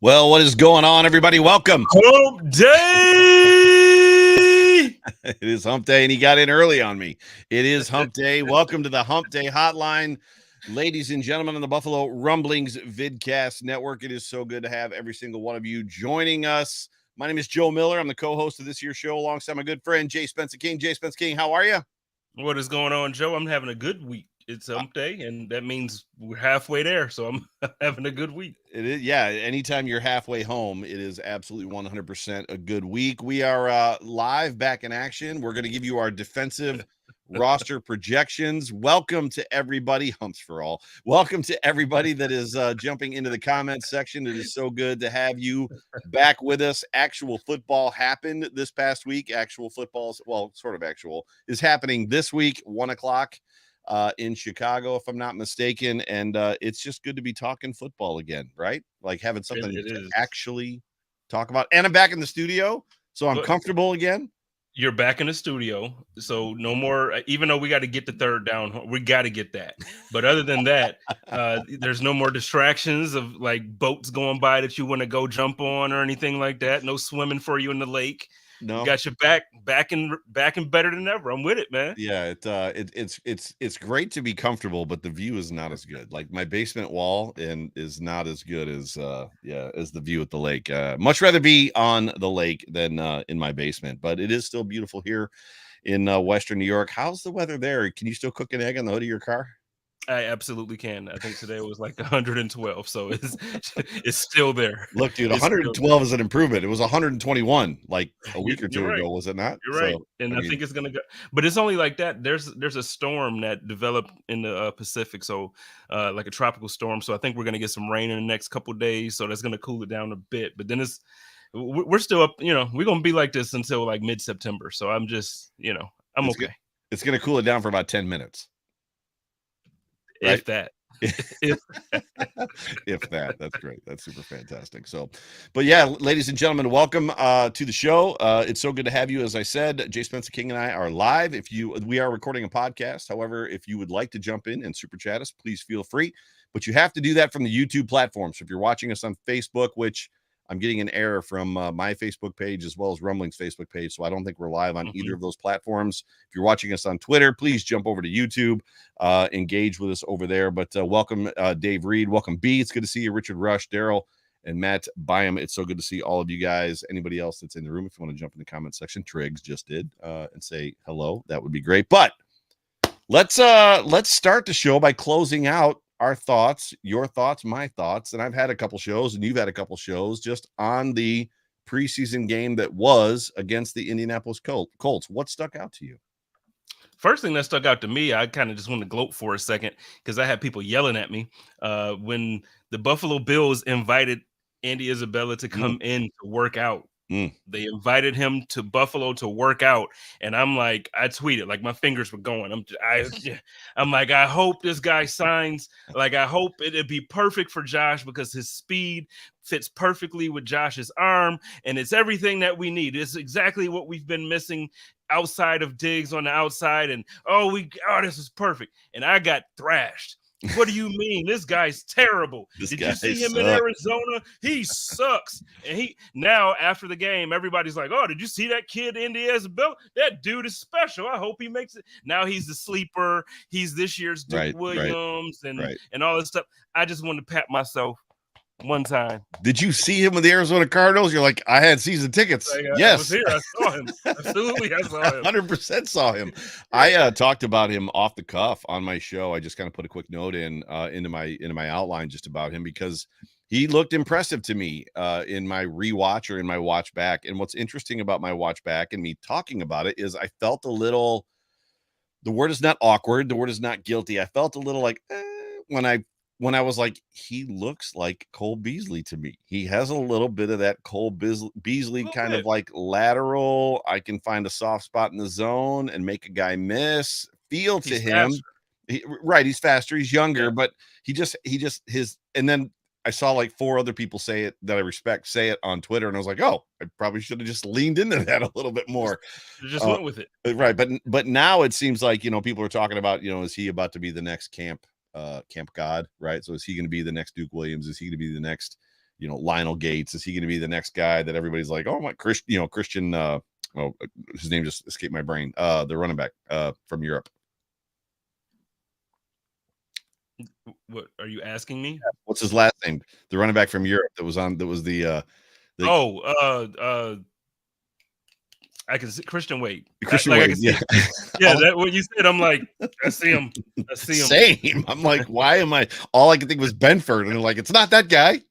Well, what is going on, everybody? Welcome. Hump Day! It is Hump Day, and he got in early on me. It is Hump Day. Welcome to the Hump Day Hotline. Ladies and gentlemen on the Buffalo Rumblings Vidcast Network, it is so good to have every single one of you joining us. My name is Joe Miller. I'm the co-host of this year's show alongside my good friend, Jay Spencer King. Jay Spencer King, how are you? What is going on, Joe? I'm having a good week. It's Hump Day, and that means we're halfway there, so I'm having a good week. It is, yeah. Anytime you're halfway home, it is absolutely 100% a good week. We are live, back in action. We're going to give you our defensive roster projections. Welcome to everybody. Humps for all. Welcome to everybody that is jumping into the comments section. It is so good to have you back with us. Actual football happened this past week. Actual football, well, sort of actual, is happening this week, 1 o'clock. In Chicago, if I'm not mistaken, and it's just good to be talking football again, right? Like having something to actually talk about. And I'm back in the studio, so I'm comfortable again. You're back in the studio, so no more. Even though we got to get the third down, we got to get that. But other than that, there's no more distractions of like boats going by that you want to go jump on or anything like that. No swimming for you in the lake. No, got you back and better than ever. I'm with it, man. Yeah, it's great to be comfortable, but the view is not as good. Like my basement wall is not as good as as the view at the lake. Much rather be on the lake than in my basement, but it is still beautiful here in Western New York. How's the weather there? Can you still cook an egg on the hood of your car? I absolutely can. I think today was like 112, so it's still there. Look, dude, 112 is an improvement. It was 121 like a week or two ago, was it not? You're right, and I think it's gonna go. But it's only like that. There's a storm that developed in the Pacific, so like a tropical storm. So I think we're gonna get some rain in the next couple of days. So that's gonna cool it down a bit. But then we're still up. You know, we're gonna be like this until like mid-September. So I'm just, I'm okay. It's gonna cool it down for about 10 minutes. Right? If that. If that, that's great. That's super fantastic. So, but yeah, ladies and gentlemen, welcome to the show. It's so good to have you. As I said, Jay Spencer King and I are live. We are recording a podcast. However, if you would like to jump in and super chat us, please feel free. But you have to do that from the YouTube platform. So if you're watching us on Facebook, which I'm getting an error from my Facebook page as well as Rumbling's Facebook page, so I don't think we're live on either of those platforms. If you're watching us on Twitter, please jump over to YouTube, engage with us over there. But welcome, Dave Reed. Welcome, B. It's good to see you, Richard Rush, Daryl, and Matt Byam. It's so good to see all of you guys. Anybody else that's in the room, if you want to jump in the comment section, Triggs just did, and say hello. That would be great. But let's start the show by closing out our thoughts, your thoughts, my thoughts. And I've had a couple shows and you've had a couple shows just on the preseason game that was against the Indianapolis Colts. What stuck out to you? First thing that stuck out to me, I kind of just want to gloat for a second because I had people yelling at me when the Buffalo Bills invited Andy Isabella to come in to work out. They invited him to Buffalo to work out, and I'm like, I tweeted, like my fingers were going. I'm like, I hope this guy signs. Like, I hope it'd be perfect for Josh because his speed fits perfectly with Josh's arm, and it's everything that we need. It's exactly what we've been missing outside of Diggs on the outside, and this is perfect. And I got thrashed. What do you mean? This guy's terrible. Did you see him in Arizona? He sucks. And now after the game, everybody's like, oh, did you see that kid, Andy Isabella? That dude is special. I hope he makes it. Now he's the sleeper. He's this year's Duke Williams and all this stuff. I just want to pat myself one time. Did you see him with the Arizona Cardinals? You're like, I had season tickets. Yes. I was here. I saw him. Absolutely, I saw him. 100% saw him. I talked about him off the cuff on my show. I just kind of put a quick note into my outline just about him because He looked impressive to me in my rewatch or in my watch back. And what's interesting about my watch back and me talking about it is I felt a little, the word is not awkward, the word is not guilty. I felt a little like when I was like, he looks like Cole Beasley to me. He has a little bit of that Cole Beasley kind of like lateral. I can find a soft spot in the zone and make a guy miss. Feel to him. Right, he's faster, he's younger, but he just his. And then I saw like 4 other people say it that I respect say it on Twitter, and I was like, oh, I probably should have just leaned into that a little bit more. Just went with it, right? But now it seems like people are talking about is he about to be the next Camp God, right? So is he going to be the next Duke Williams? Is he going to be the next Lionel Gates? Is he going to be the next guy that everybody's like, oh my Christian? His name just escaped my brain. The running back from Europe. What are you asking me? What's his last name? The running back from Europe that was the I can see Christian Wade. Christian Wade, yeah. That what you said. I'm like, I see him. Same. I'm like, why am I? All I could think was Benford, and I'm like, it's not that guy.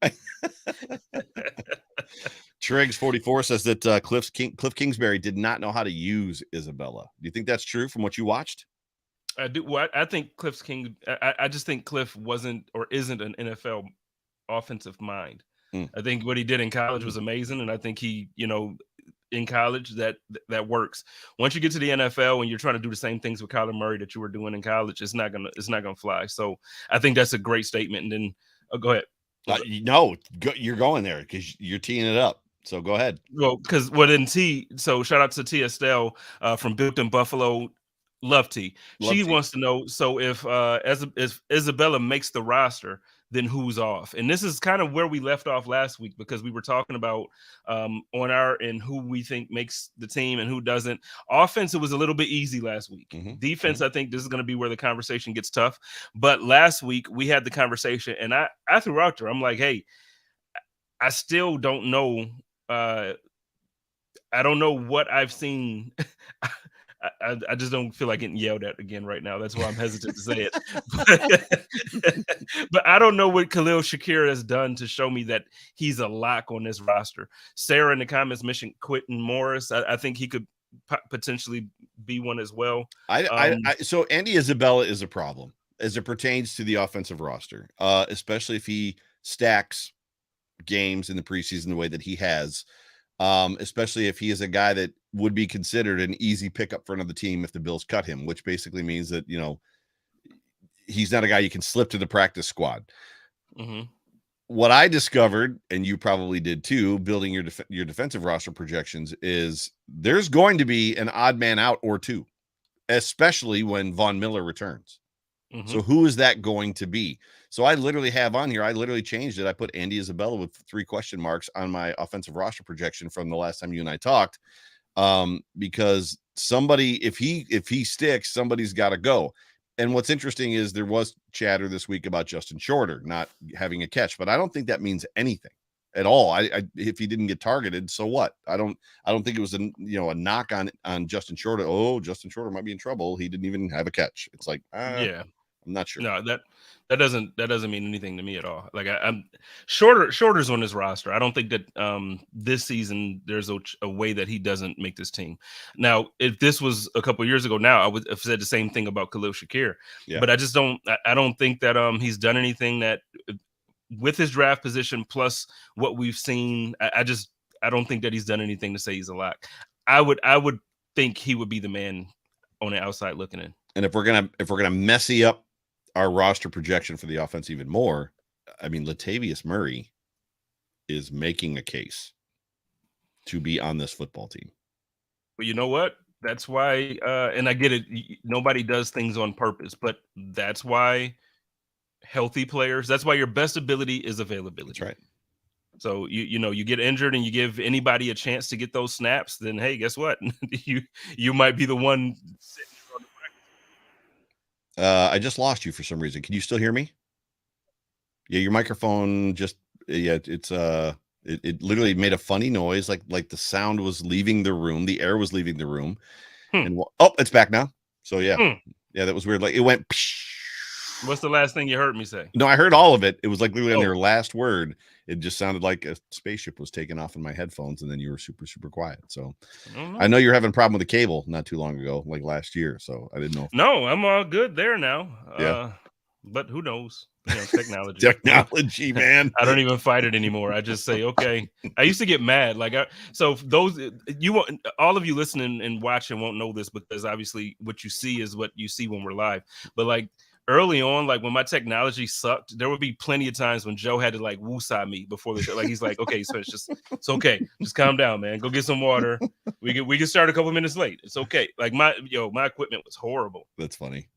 Triggs 44 says that Cliff Kingsbury did not know how to use Isabella. Do you think that's true from what you watched? I do. Well, I think I just think Cliff wasn't or isn't an NFL offensive mind. I think what he did in college was amazing, and I think he, in college that works. Once you get to the NFL and you're trying to do the same things with Kyler Murray that you were doing in college, it's not gonna fly. So I think that's a great statement. And then go ahead. No, you're going there because you're teeing it up. So go ahead. Well, so shout out to T. Estelle from Built in Buffalo. Love T. She wants to know, so if Isabella makes the roster, then who's off? And this is kind of where we left off last week, because we were talking about on our end who we think makes the team and who doesn't. Offense, it was a little bit easy last week. Defense, I think this is going to be where the conversation gets tough. But last week we had the conversation, and I threw out there, I'm like, hey, I still don't know. I don't know what I've seen. I just don't feel like getting yelled at again right now. That's why I'm hesitant to say it. But I don't know what Khalil Shakir has done to show me that he's a lock on this roster. Sarah in the comments mentioned Quentin Morris. I think he could potentially be one as well. So Andy Isabella is a problem as it pertains to the offensive roster, especially if he stacks games in the preseason the way that he has. Especially if he is a guy that would be considered an easy pickup for another team if the Bills cut him, which basically means that, he's not a guy you can slip to the practice squad. What I discovered, and you probably did too, building your defensive roster projections, is there's going to be an odd man out or two, especially when Von Miller returns. So who is that going to be? So I literally have on here, I literally changed it. I put Andy Isabella with 3 question marks on my offensive roster projection from the last time you and I talked, because somebody, if he sticks, somebody's got to go. And what's interesting is there was chatter this week about Justin Shorter not having a catch, but I don't think that means anything at all. If he didn't get targeted, so what? I don't think it was a knock on Justin Shorter. Oh, Justin Shorter might be in trouble. He didn't even have a catch. It's like, yeah. I'm not sure. No, that doesn't mean anything to me at all. Like I'm Shorter's on this roster. I don't think that this season there's a way that he doesn't make this team. Now, if this was a couple years ago, now I would have said the same thing about Khalil Shakir. Yeah. But I just don't. I don't think that he's done anything that with his draft position plus what we've seen. I don't think that he's done anything to say he's a lock. I would think he would be the man on the outside looking in. And if we're gonna messy up our roster projection for the offense even more, I mean, Latavius Murray is making a case to be on this football team. But you know what? That's why, and I get it. Nobody does things on purpose, but that's why healthy players. That's why your best ability is availability. That's right. So you get injured and you give anybody a chance to get those snaps, then hey, guess what? you might be the one sitting on the practice. I just lost you for some reason. Can you still hear me? Yeah, your microphone just it's it literally made a funny noise, like the sound was leaving the room, the air was leaving the room. And it's back now. So yeah, that was weird. Like it went. What's the last thing you heard me say? No, I heard all of it. It was like literally on Oh. your last word. It just sounded like a spaceship was taking off in my headphones, and then you were super, super quiet. So I know you're having a problem with the cable not too long ago, like last year. So I didn't know. No, I'm all good there now. Yeah. But who knows? Technology. Technology, man. I don't even fight it anymore. I just say, okay. I used to get mad. So those all of you listening and watching won't know this because obviously what you see is what you see when we're live. But like early on, like when my technology sucked, there would be plenty of times when Joe had to like woosah me before the show. Like he's like, okay, so it's okay. Just calm down, man. Go get some water. We can start a couple minutes late. It's okay. Like my equipment was horrible. That's funny.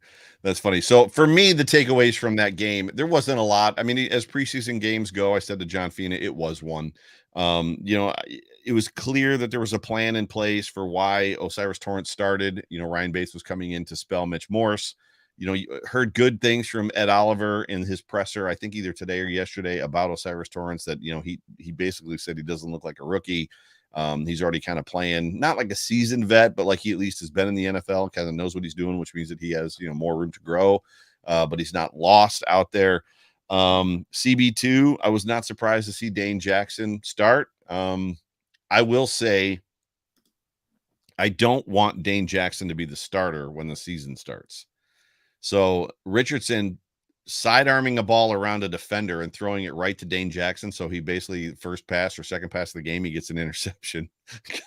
That's funny. So for me, the takeaways from that game, there wasn't a lot. I mean, as preseason games go, I said to John Fina, it was one. It was clear that there was a plan in place for why Osiris Torrance started. Ryan Bates was coming in to spell Mitch Morse. You heard good things from Ed Oliver in his presser, I think either today or yesterday, about Osiris Torrance, that, he basically said he doesn't look like a rookie. He's already kind of playing, not like a seasoned vet, but like he at least has been in the NFL, kind of knows what he's doing, which means that he has, more room to grow, but he's not lost out there. CB2, I was not surprised to see Dane Jackson start. I will say, I don't want Dane Jackson to be the starter when the season starts. So Richardson sidearming a ball around a defender and throwing it right to Dane Jackson. So he basically first pass or second pass of the game, he gets an interception.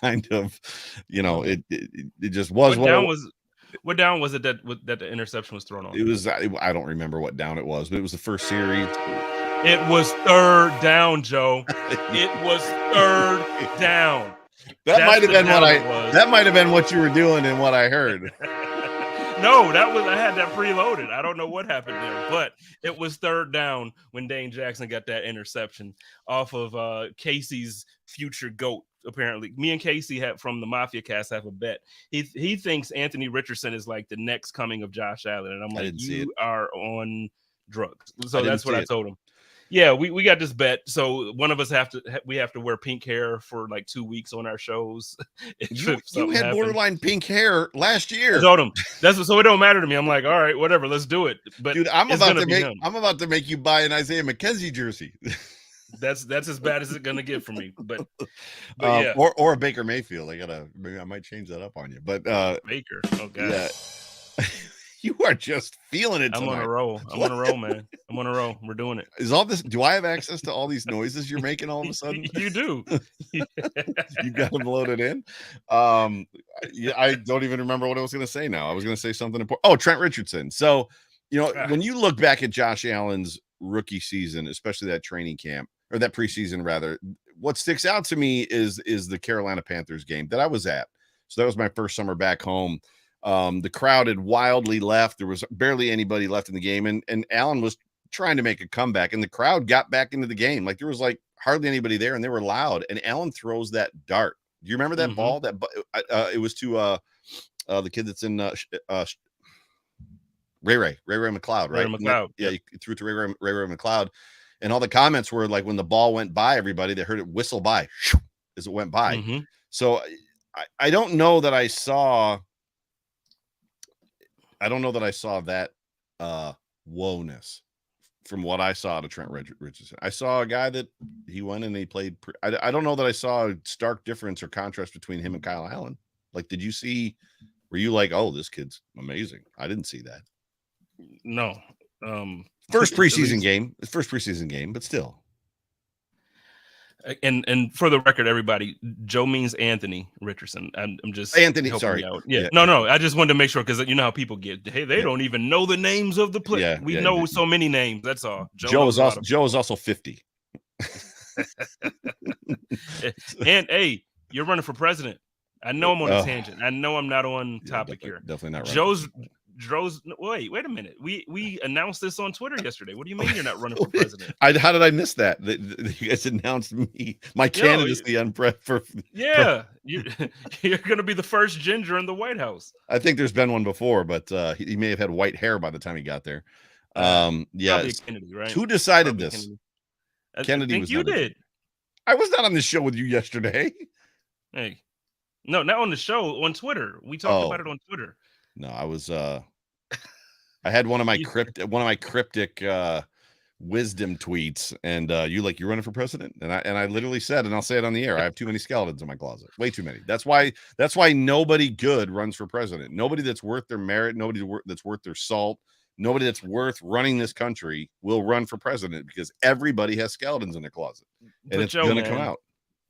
Kind of, it just was. What down was it that the interception was thrown on? It was, I don't remember what down it was, but it was the first series. It was third down, Joe. It was third down. That might have been what you were doing and what I heard. No, I had that preloaded. I don't know what happened there, but it was third down when Dane Jackson got that interception off of Casey's future GOAT. Apparently, me and Casey from the Mafia Cast have a bet. He thinks Anthony Richardson is like the next coming of Josh Allen, and I'm like, you are on drugs. So that's what I told him. Yeah, we got this bet. So one of us have to wear pink hair for like 2 weeks on our shows. You had borderline pink hair last year. I told him so it don't matter to me. I'm like, all right, whatever, let's do it. But dude, I'm about to make you buy an Isaiah McKenzie jersey. That's as bad as it's gonna get for me. But yeah, or a Baker Mayfield. Maybe I might change that up on you. But Baker, oh god. Yeah. You are just feeling it tonight. I'm on a roll. I'm on a roll, man. I'm on a roll. We're doing it. Is all this? Do I have access to all these noises you're making all of a sudden? You do. You got them loaded in. I don't even remember what I was going to say now. I was going to say something important. Oh, Trent Richardson. So, when you look back at Josh Allen's rookie season, especially that training camp or that preseason, rather, what sticks out to me is the Carolina Panthers game that I was at. So that was my first summer back home. The crowd had wildly left. There was barely anybody left in the game. And Allen was trying to make a comeback, and the crowd got back into the game. Like there was like hardly anybody there, and they were loud. And Allen throws that dart. Do you remember that ball? That it was to the kid that's in Ray McLeod, right? Ray McLeod. Yeah, you threw it to Ray McLeod. And all the comments were like when the ball went by everybody, they heard it whistle by as it went by. Mm-hmm. So I don't know that I saw that woeness from what I saw to Trent Richardson. I saw a guy that he went and he played. I don't know that I saw a stark difference or contrast between him and Kyle Allen. Like, were you like, oh, this kid's amazing? I didn't see that. No. First preseason game, but still. And for the record, everybody, Joe means Anthony Richardson. I'm just Anthony. Sorry. Yeah. No. I just wanted to make sure because you know how people get. Hey, they don't even know the names of the players. We know so many names. That's all. Joe is also 50. And hey, you're running for president. I know I'm on a tangent. I know I'm not on topic here. Definitely not. Joe's. Wait a minute. We announced this on Twitter yesterday. What do you mean you're not running for president? How did I miss that? You guys announced my candidacy for. Yeah, you're going to be the first ginger in the White House. I think there's been one before, but he may have had white hair by the time he got there. Yeah, Kennedy, right? Who decided this? Kennedy. I think you did. I was not on the show with you yesterday. Hey, no, not on the show. On Twitter, we talked about it on Twitter. No, I was I had one of my cryptic wisdom tweets, and you're running for president, and I literally said, and I'll say it on the air, I have too many skeletons in my closet, way too many. That's why nobody good runs for president. Nobody that's worth their merit, nobody that's worth their salt, nobody that's worth running this country will run for president, because everybody has skeletons in their closet, and But it's Joe, gonna come man, out.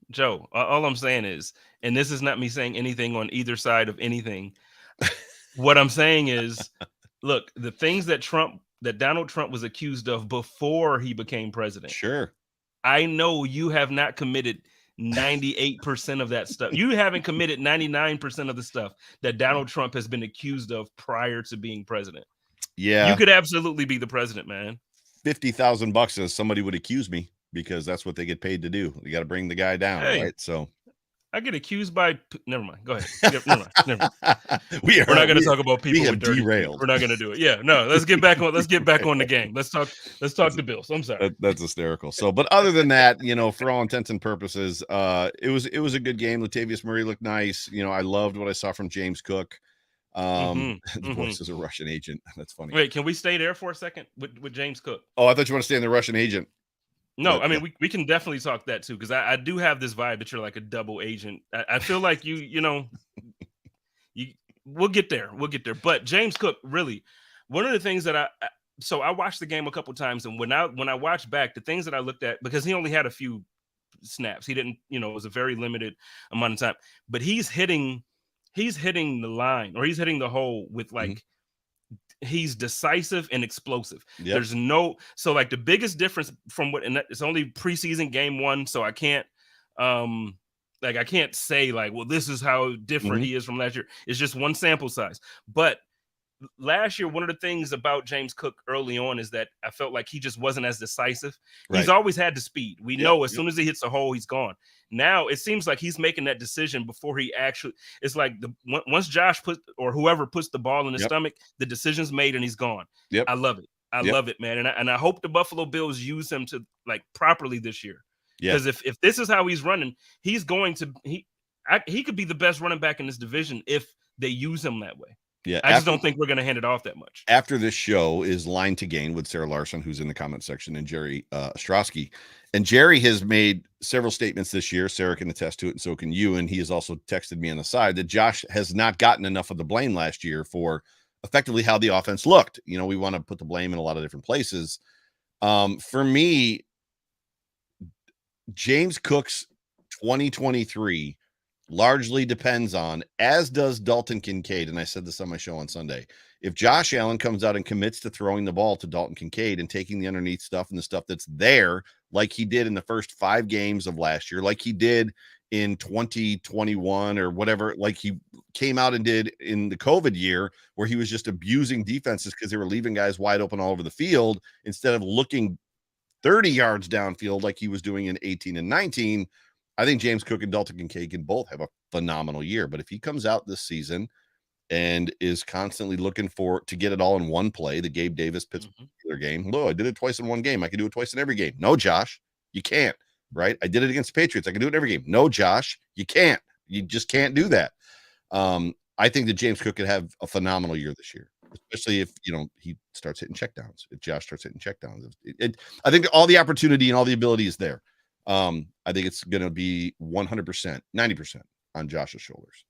Joe, all I'm saying is, and this is not me saying anything on either side of anything. What I'm saying is, look, the things that Donald Trump was accused of before he became president. Sure. I know you have not committed 98% of that stuff. You haven't committed 99% of the stuff that Donald Trump has been accused of prior to being president. Yeah. You could absolutely be the president, man. $50,000 as somebody would accuse me, because that's what they get paid to do. You got to bring the guy down, Hey, right? So I get accused by. Never mind. Go ahead. Never mind. We're not going to talk about we people have with dirty feet. derailed. We're not going to do it. Yeah, no. Let's get back on. Let's get back on the game. Let's talk the Bills. I'm sorry. That's hysterical. So, but other than that, for all intents and purposes, it was a good game. Latavius Murray looked nice. I loved what I saw from James Cook. The voice is a Russian agent. That's funny. Wait, can we stay there for a second with James Cook? Oh, I thought you want to stay in the Russian agent. No, I mean, we can definitely talk that too, because I do have this vibe that you're like a double agent. I feel like we'll get there. But James Cook, really, one of the things that I watched the game a couple times, and when I watched back, the things that I looked at, because he only had a few snaps, he didn't, it was a very limited amount of time, but he's hitting the line, or he's hitting the hole with like. He's decisive and explosive. Yep. There's so like the biggest difference from and it's only preseason game 1, so I can't I can't say like, well, this is how different he is from last year. It's just one sample size. But last year, one of the things about James Cook early on is that I felt like he just wasn't as decisive. Right. He's always had the speed. We know as soon as he hits a hole, he's gone. Now it seems like he's making that decision before he actually. It's like once Josh or whoever puts the ball in his stomach, the decision's made and he's gone. Yep. I love it. I love it, man. And I hope the Buffalo Bills use him to like properly this year. Because if this is how he's running, he's going to he could be the best running back in this division if they use him that way. Yeah, I just don't think we're going to hand it off that much. After this show is Line to Gain with Sarah Larson, who's in the comment section, and Jerry Ostrowski. And Jerry has made several statements this year. Sarah can attest to it, and so can you. And he has also texted me on the side that Josh has not gotten enough of the blame last year for effectively how the offense looked. We want to put the blame in a lot of different places. For me, James Cook's 2023 largely depends on, as does Dalton Kincaid, and I said this on my show on Sunday, if Josh Allen comes out and commits to throwing the ball to Dalton Kincaid and taking the underneath stuff and the stuff that's there, like he did in the first 5 games of last year, like he did in 2021 or whatever, like he came out and did in the COVID year, where he was just abusing defenses because they were leaving guys wide open all over the field instead of looking 30 yards downfield like he was doing in 18 and 19, I think James Cook and Dalton Kincaid can both have a phenomenal year. But if he comes out this season and is constantly looking to get it all in one play, the Gabe Davis Pittsburgh game, I did it twice in one game. I can do it twice in every game. No, Josh, you can't, right? I did it against the Patriots. I can do it in every game. No, Josh, you can't. You just can't do that. I think that James Cook could have a phenomenal year this year, especially if, he starts hitting checkdowns. If Josh starts hitting checkdowns, I think all the opportunity and all the ability is there. I think it's going to be 100%, 90% on Josh's shoulders.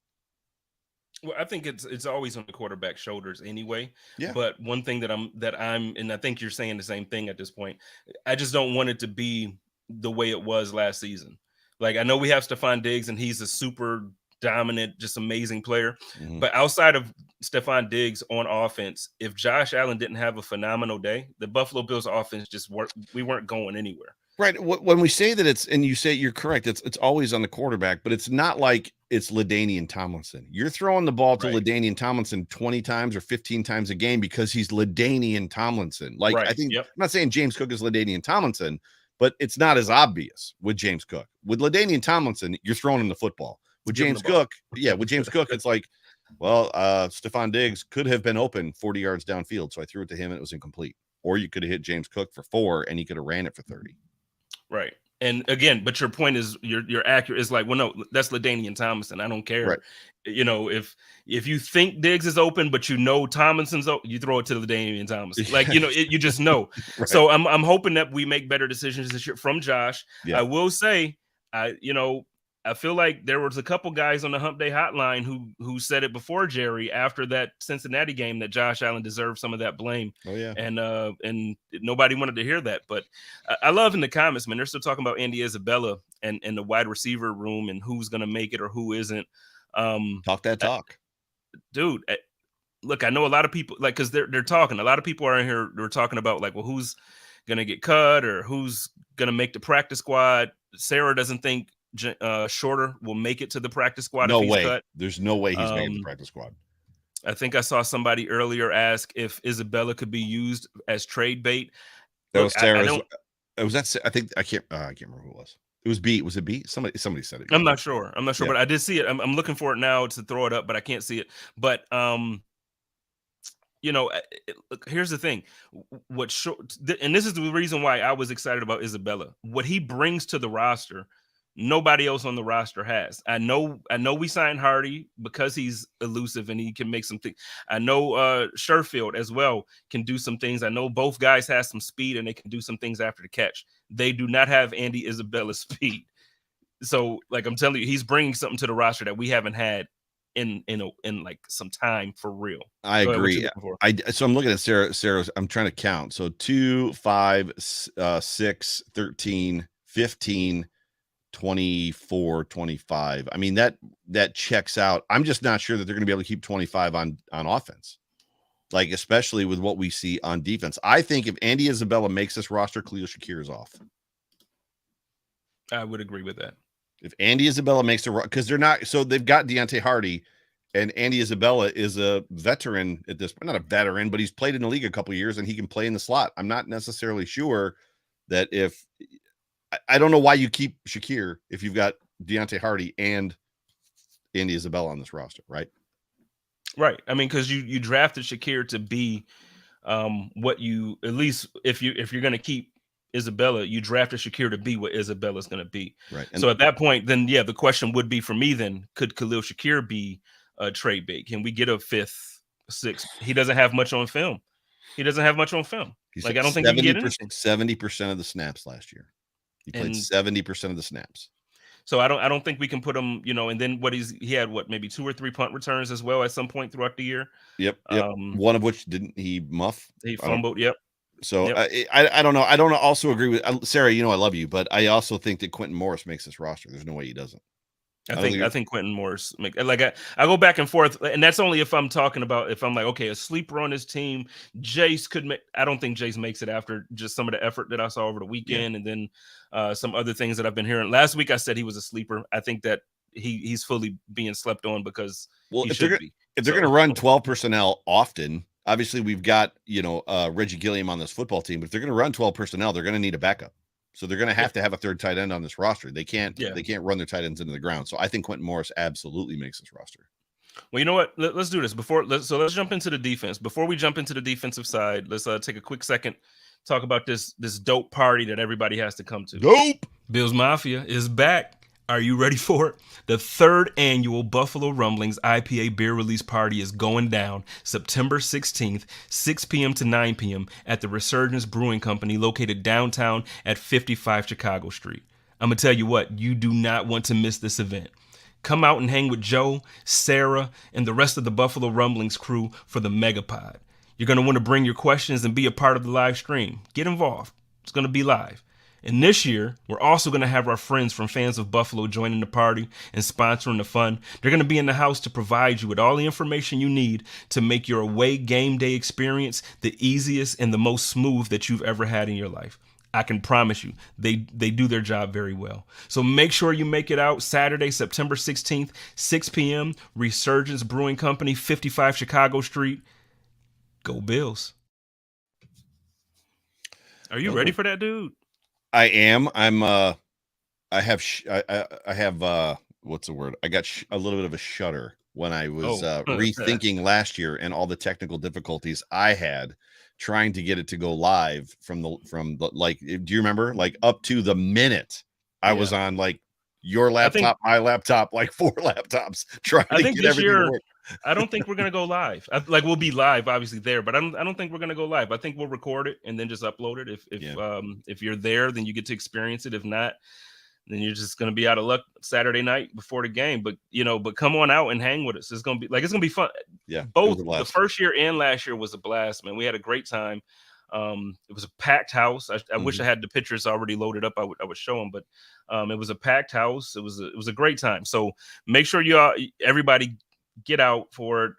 Well, I think it's always on the quarterback's shoulders anyway. Yeah. But one thing that I'm, and I think you're saying the same thing at this point, I just don't want it to be the way it was last season. Like, I know we have Stephon Diggs and he's a super dominant, just amazing player. But outside of Stephon Diggs on offense, if Josh Allen didn't have a phenomenal day, the Buffalo Bills offense we weren't going anywhere. Right. When we say that and you say you're correct, it's always on the quarterback, but it's not like it's LaDainian Tomlinson. You're throwing the ball to LaDainian Tomlinson 20 times or 15 times a game because he's LaDainian Tomlinson. Like, I think, I'm not saying James Cook is LaDainian Tomlinson, but it's not as obvious with James Cook. With LaDainian Tomlinson, you're throwing him the football. With James Cook, it's like, well, Stephon Diggs could have been open 40 yards downfield, so I threw it to him and it was incomplete. Or you could have hit James Cook for 4 and he could have ran it for 30. Right. And again, but your point is you're accurate. It's like, well, no, that's LaDainian Tomlinson. I don't care. Right. If you think Diggs is open, but Tomlinson's open, you throw it to LaDainian Tomlinson. Like, you just know. Right. So I'm hoping that we make better decisions this year from Josh. Yeah. I will say, I feel like there was a couple guys on the Hump Day Hotline who said it before Jerry after that Cincinnati game that Josh Allen deserved some of that blame. Oh yeah. And nobody wanted to hear that. But I love in the comments, man, they're still talking about Andy Isabella and the wide receiver room and who's going to make it or who isn't. Talk that talk, dude. Look, I know a lot of people because they're talking. A lot of people are in here. They're talking about like, well, who's going to get cut or who's going to make the practice squad. Sarah doesn't think Shorter will make it to the practice squad. No if he's way. Cut. There's no way he's making the practice squad. I think I saw somebody earlier ask if Isabella could be used as trade bait. That was Sarah's. I think I can't remember who it was. It was B. Was it B? Somebody said it. I'm not sure, but I did see it. I'm looking for it now to throw it up, but I can't see it. But look, here's the thing. And this is the reason why I was excited about Isabella. What he brings to the roster, nobody else on the roster has. I know we signed Hardy because he's elusive and he can make some things. I know Sherfield as well can do some things. I know both guys have some speed and they can do some things after the catch. They do not have Andy Isabella's speed. So, like I'm telling you, he's bringing something to the roster that we haven't had in like some time for real. I agree. So I'm looking at Sarah's. I'm trying to count. So 2, 5, 6, 13, 15. 24, 25. I mean, that checks out. I'm just not sure that they're going to be able to keep 25 on offense, like especially with what we see on defense. I think if Andy Isabella makes this roster, Khalil Shakir is off. I would agree with that. If Andy Isabella makes the because they're not, so they've got Deontay Hardy, and Andy Isabella is a veteran at this point. Not a veteran, but he's played in the league a couple of years and he can play in the slot. I'm not necessarily sure that if I don't know why you keep Shakir if you've got Deontay Hardy and Andy Isabella on this roster, right? Right. I mean, because you drafted Shakir to be what you, at least if you're going to keep Isabella, you drafted Shakir to be what Isabella's going to be. Right. And so at that point, then yeah, the question would be for me then, could Khalil Shakir be a trade bait? Can we get a 5th, 6th? He doesn't have much on film. He's I don't think he can get anything. 70% of the snaps last year. He played 70% of the snaps. So I don't think we can put him, and then he had maybe 2 or 3 punt returns as well at some point throughout the year. Yep. One of which didn't he muff? He fumbled. Yep. So yep. I don't know. I don't also agree with Sarah. I love you, but I also think that Quentin Morris makes this roster. There's no way he doesn't. I think Quentin Morris I go back and forth, and that's only if I'm talking about if I'm like, okay, a sleeper on this team. Jace could make. I don't think Jace makes it after just some of the effort that I saw over the weekend, and then some other things that I've been hearing. Last week I said he was a sleeper. I think that he's fully being slept on because if they're going to run 12 personnel often, obviously we've got Reggie Gilliam on this football team, but if they're going to run 12 personnel, they're going to need a backup. So they're going to have to have a third tight end on this roster. They can't run their tight ends into the ground. So I think Quentin Morris absolutely makes this roster. Well, you know what? Let's do this let's jump into the defense. Before we jump into the defensive side, let's take a quick second, talk about this dope party that everybody has to come to. Dope. Bills Mafia is back. Are you ready for it? The 3rd annual Buffalo Rumblings IPA beer release party is going down September 16th, 6 p.m. to 9 p.m. at the Resurgence Brewing Company located downtown at 55 Chicago Street. I'm going to tell you what, you do not want to miss this event. Come out and hang with Joe, Sarah, and the rest of the Buffalo Rumblings crew for the Megapod. You're going to want to bring your questions and be a part of the live stream. Get involved. It's going to be live. And this year, we're also going to have our friends from Fans of Buffalo joining the party and sponsoring the fun. They're going to be in the house to provide you with all the information you need to make your away game day experience the easiest and the most smooth that you've ever had in your life. I can promise you, they do their job very well. So make sure you make it out Saturday, September 16th, 6 p.m., Resurgence Brewing Company, 55 Chicago Street. Go Bills. Are you ready for that, dude? I am. I have what's the word? I got a little bit of a shudder when I was rethinking last year and all the technical difficulties I had trying to get it to go live from the do you remember, like up to the minute I was on like your laptop, my laptop, like 4 laptops trying to get everything to work. I don't think we're gonna go live. Like we'll be live, obviously there, but I don't think we're gonna go live. I think we'll record it and then just upload it. If you're there, then you get to experience it. If not, then you're just gonna be out of luck Saturday night before the game. But but come on out and hang with us. It's gonna be fun. Yeah, both the first year and last year was a blast, man. We had a great time. It was a packed house. I wish I had the pictures already loaded up. I would show them, but it was a packed house. It was a great time. So make sure everybody get out for it.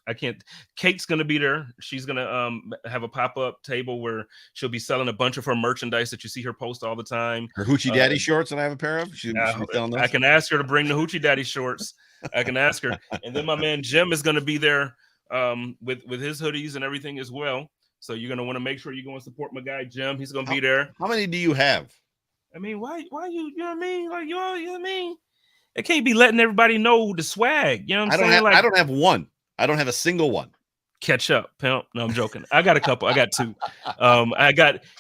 I can't. Kate's gonna be there. She's gonna have a pop-up table where she'll be selling a bunch of her merchandise that you see her post all the time. Her Hoochie Daddy shorts that I have a pair of. I can ask her to bring the Hoochie Daddy shorts. I can ask her, and then my man Jim is gonna be there with his hoodies and everything as well. So you're gonna want to make sure you go and support my guy Jim. He's gonna be there. How many do you have? I mean, why you know what I mean? Like you know what I mean? I can't be letting everybody know the swag. You know what I'm saying? I don't have one. I don't have a single one. Catch up, pimp. No, I'm joking. I got a couple. I got 2.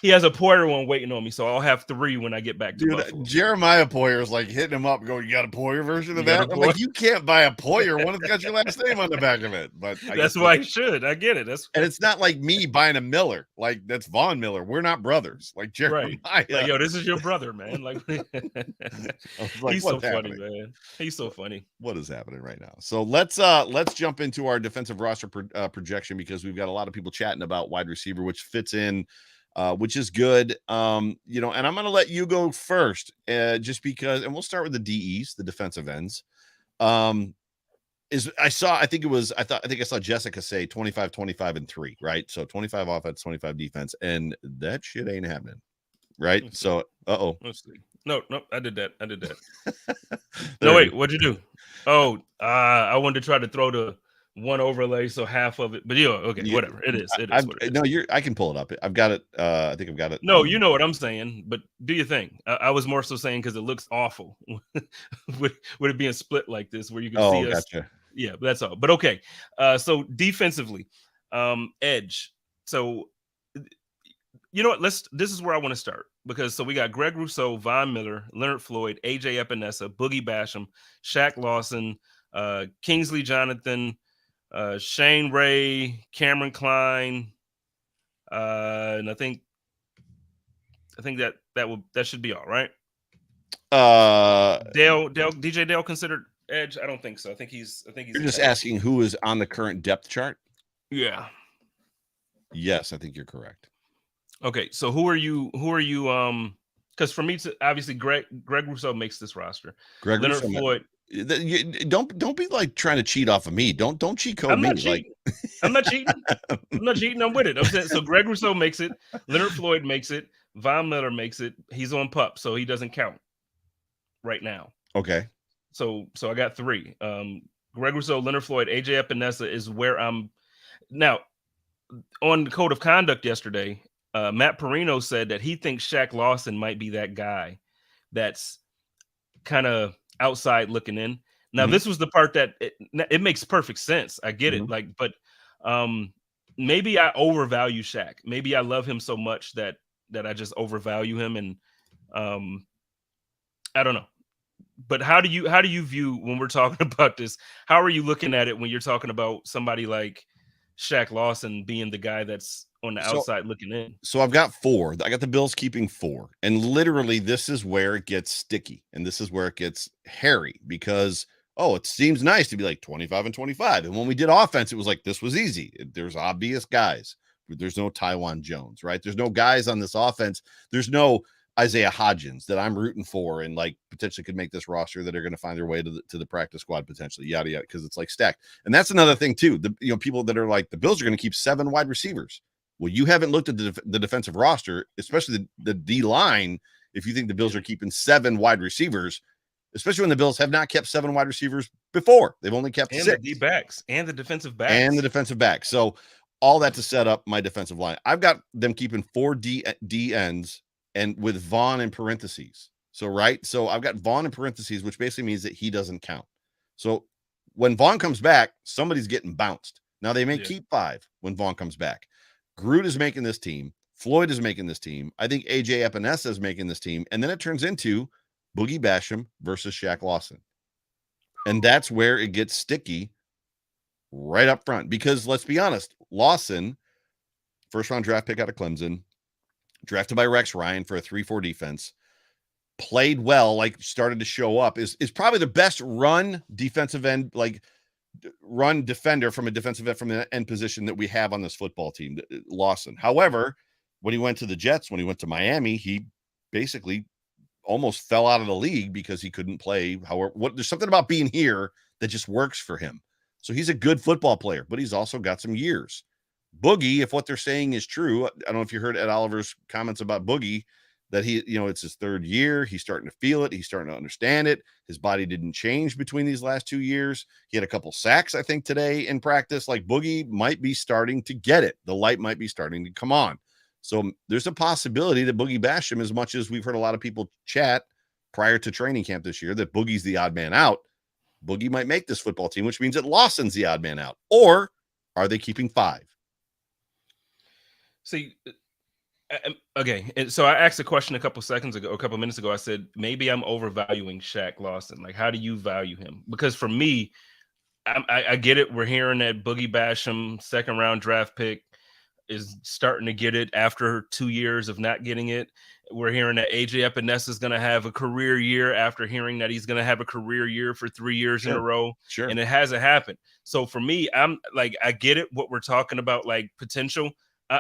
He has a Poyer one waiting on me, so I'll have 3 when I get back to Buffalo. Jeremiah Poyer is like hitting him up, going, "You got a Poyer version of that?" I'm like, "You can't buy a Poyer one. It's got your last name on the back of it." But that's why you should. I get it. And it's not like me buying a Miller. Like that's Von Miller. We're not brothers. Like Jeremiah. Right. Like, yo, this is your brother, man. Like, he's so funny, man. He's so funny. What is happening right now? So let's jump into our defensive roster projection, because we've got a lot of people chatting about wide receiver, which fits in, which is good. And I'm going to let you go first, just because, and we'll start with the DEs, the defensive ends. I think I saw Jessica say 25, 25, and 3, right? So 25 offense, 25 defense, and that shit ain't happening, right? So, let's see. No, I did that. No, wait, what'd you do? Oh, I wanted to try to throw the one overlay, so half of it, but whatever. It is what it is. I can pull it up. I've got it. I think I've got it. No, you know what I'm saying, but do your thing. I was more so saying because it looks awful with it being split like this, where you can see us. Gotcha. Yeah, that's all. But okay. So defensively, edge. So you know what? This is where I want to start, because we got Greg Rousseau, Von Miller, Leonard Floyd, AJ Epinesa, Boogie Basham, Shaq Lawson, Kingsley Jonathan, Shane Ray, Cameron Klein, and I think that should be all right. DJ Dale considered edge? I don't think so. I think he's. You're just asking who is on the current depth chart? Yeah. Yes, I think you're correct. Okay, so who are you? Because for me, obviously Greg Rousseau makes this roster. Leonard Floyd. Don't be like trying to cheat off of me. Don't cheat code me. I'm not cheating. I'm not cheating. I'm with it. I'm saying, so Greg Rousseau makes it. Leonard Floyd makes it. Von Miller makes it. He's on PUP, so he doesn't count right now. Okay. So I got 3. Greg Rousseau, Leonard Floyd, AJ Epinesa is where I'm now. On the code of conduct yesterday, Matt Perino said that he thinks Shaq Lawson might be that guy that's kind of outside looking in. Now, this was the part that it makes perfect sense. I get it. But maybe I overvalue Shaq. Maybe I love him so much that I just overvalue him. And I don't know. But how do you view, when we're talking about this, how are you looking at it when you're talking about somebody like Shaq Lawson being the guy that's on the outside looking in? So I've got 4. I got the Bills keeping 4. And literally this is where it gets sticky. And this is where it gets hairy, because, it seems nice to be like 25 and 25. And when we did offense, it was like, this was easy. There's obvious guys. There's no Tywan Jones, right? There's no guys on this offense. There's no Isaiah Hodgins that I'm rooting for and like potentially could make this roster that are going to find their way to the practice squad potentially, yada yada, because it's like stacked. And that's another thing too. People that are like, the Bills are going to keep 7 wide receivers. Well, you haven't looked at the defensive roster, especially the D line. If you think the Bills are keeping 7 wide receivers, especially when the Bills have not kept 7 wide receivers before, they've only kept 6. The D backs and the defensive backs So all that to set up my defensive line. I've got them keeping 4 D ends, and with Vaughn in parentheses. So I've got Vaughn in parentheses, which basically means that he doesn't count. So when Vaughn comes back, somebody's getting bounced. Now they may keep 5 when Vaughn comes back. Groot is making this team. Floyd is making this team. I think AJ Epinesa is making this team. And then it turns into Boogie Basham versus Shaq Lawson. And that's where it gets sticky right up front. Because let's be honest, Lawson, first-round draft pick out of Clemson, drafted by Rex Ryan for a 3-4 defense, played well, like started to show up, is probably the best run defensive end, like run defender from a defensive end from the end position that we have on this football team, Lawson. However, when he went to the Jets, when he went to Miami, he basically almost fell out of the league because he couldn't play. However, there's something about being here that just works for him. So he's a good football player, but he's also got some years. Boogie, if what they're saying is true, I don't know if you heard Ed Oliver's comments about Boogie, that he, it's his third year. He's starting to feel it. He's starting to understand it. His body didn't change between these last 2 years. He had a couple sacks, I think, today in practice. Like, Boogie might be starting to get it. The light might be starting to come on. So there's a possibility that Boogie Basham, as much as we've heard a lot of people chat prior to training camp this year, that Boogie's the odd man out. Boogie might make this football team, which means that Lawson's the odd man out. Or are they keeping 5? See, okay. And so I asked a question a couple minutes ago. I said, maybe I'm overvaluing Shaq Lawson. Like, how do you value him? Because for me, I get it. We're hearing that Boogie Basham, second-round draft pick, is starting to get it after 2 years of not getting it. We're hearing that AJ Epinesa is going to have a career year after hearing that he's going to have a career year for 3 years in a row. Sure. And it hasn't happened. So for me, I'm like, I get it. What we're talking about, like potential.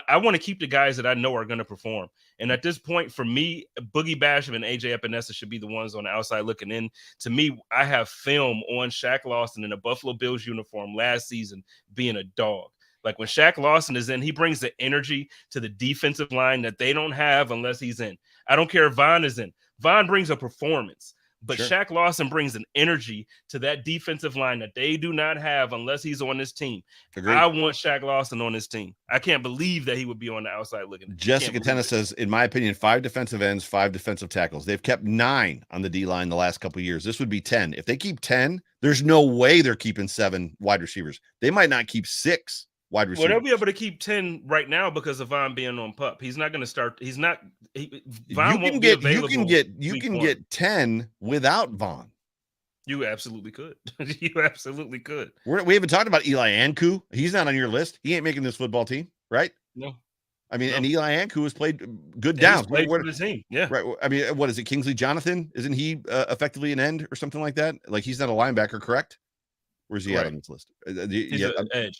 I want to keep the guys that I know are going to perform. And at this point, for me, Boogie Basham and AJ Epinesa should be the ones on the outside looking in. To me, I have film on Shaq Lawson in a Buffalo Bills uniform last season being a dog. Like, when Shaq Lawson is in, he brings the energy to the defensive line that they don't have unless he's in. I don't care if Von is in. Von brings a performance. But sure, Shaq Lawson brings an energy to that defensive line that they do not have unless he's on this team. Agreed. I want Shaq Lawson on this team. I can't believe that he would be on the outside looking. Jessica Tennis says, in my opinion, 5 defensive ends, 5 defensive tackles. They've kept 9 on the D-line the last couple of years. This would be 10. If they keep 10, there's no way they're keeping 7 wide receivers. They might not keep 6 wide receivers. Well, they'll be able to keep 10 right now because of Von being on PUP. He's not going to start. He's not. Von won't be available. You can get 10 without Von. You absolutely could. You absolutely could. We haven't talked about Eli Ankou. He's not on your list. He ain't making this football team, right? No. I mean, and Eli Ankou has played good downs. He's played for the team. Yeah. Right. I mean, what is it? Kingsley Jonathan? Isn't he effectively an end or something like that? Like, he's not a linebacker, correct? Where's he at on this list? He's an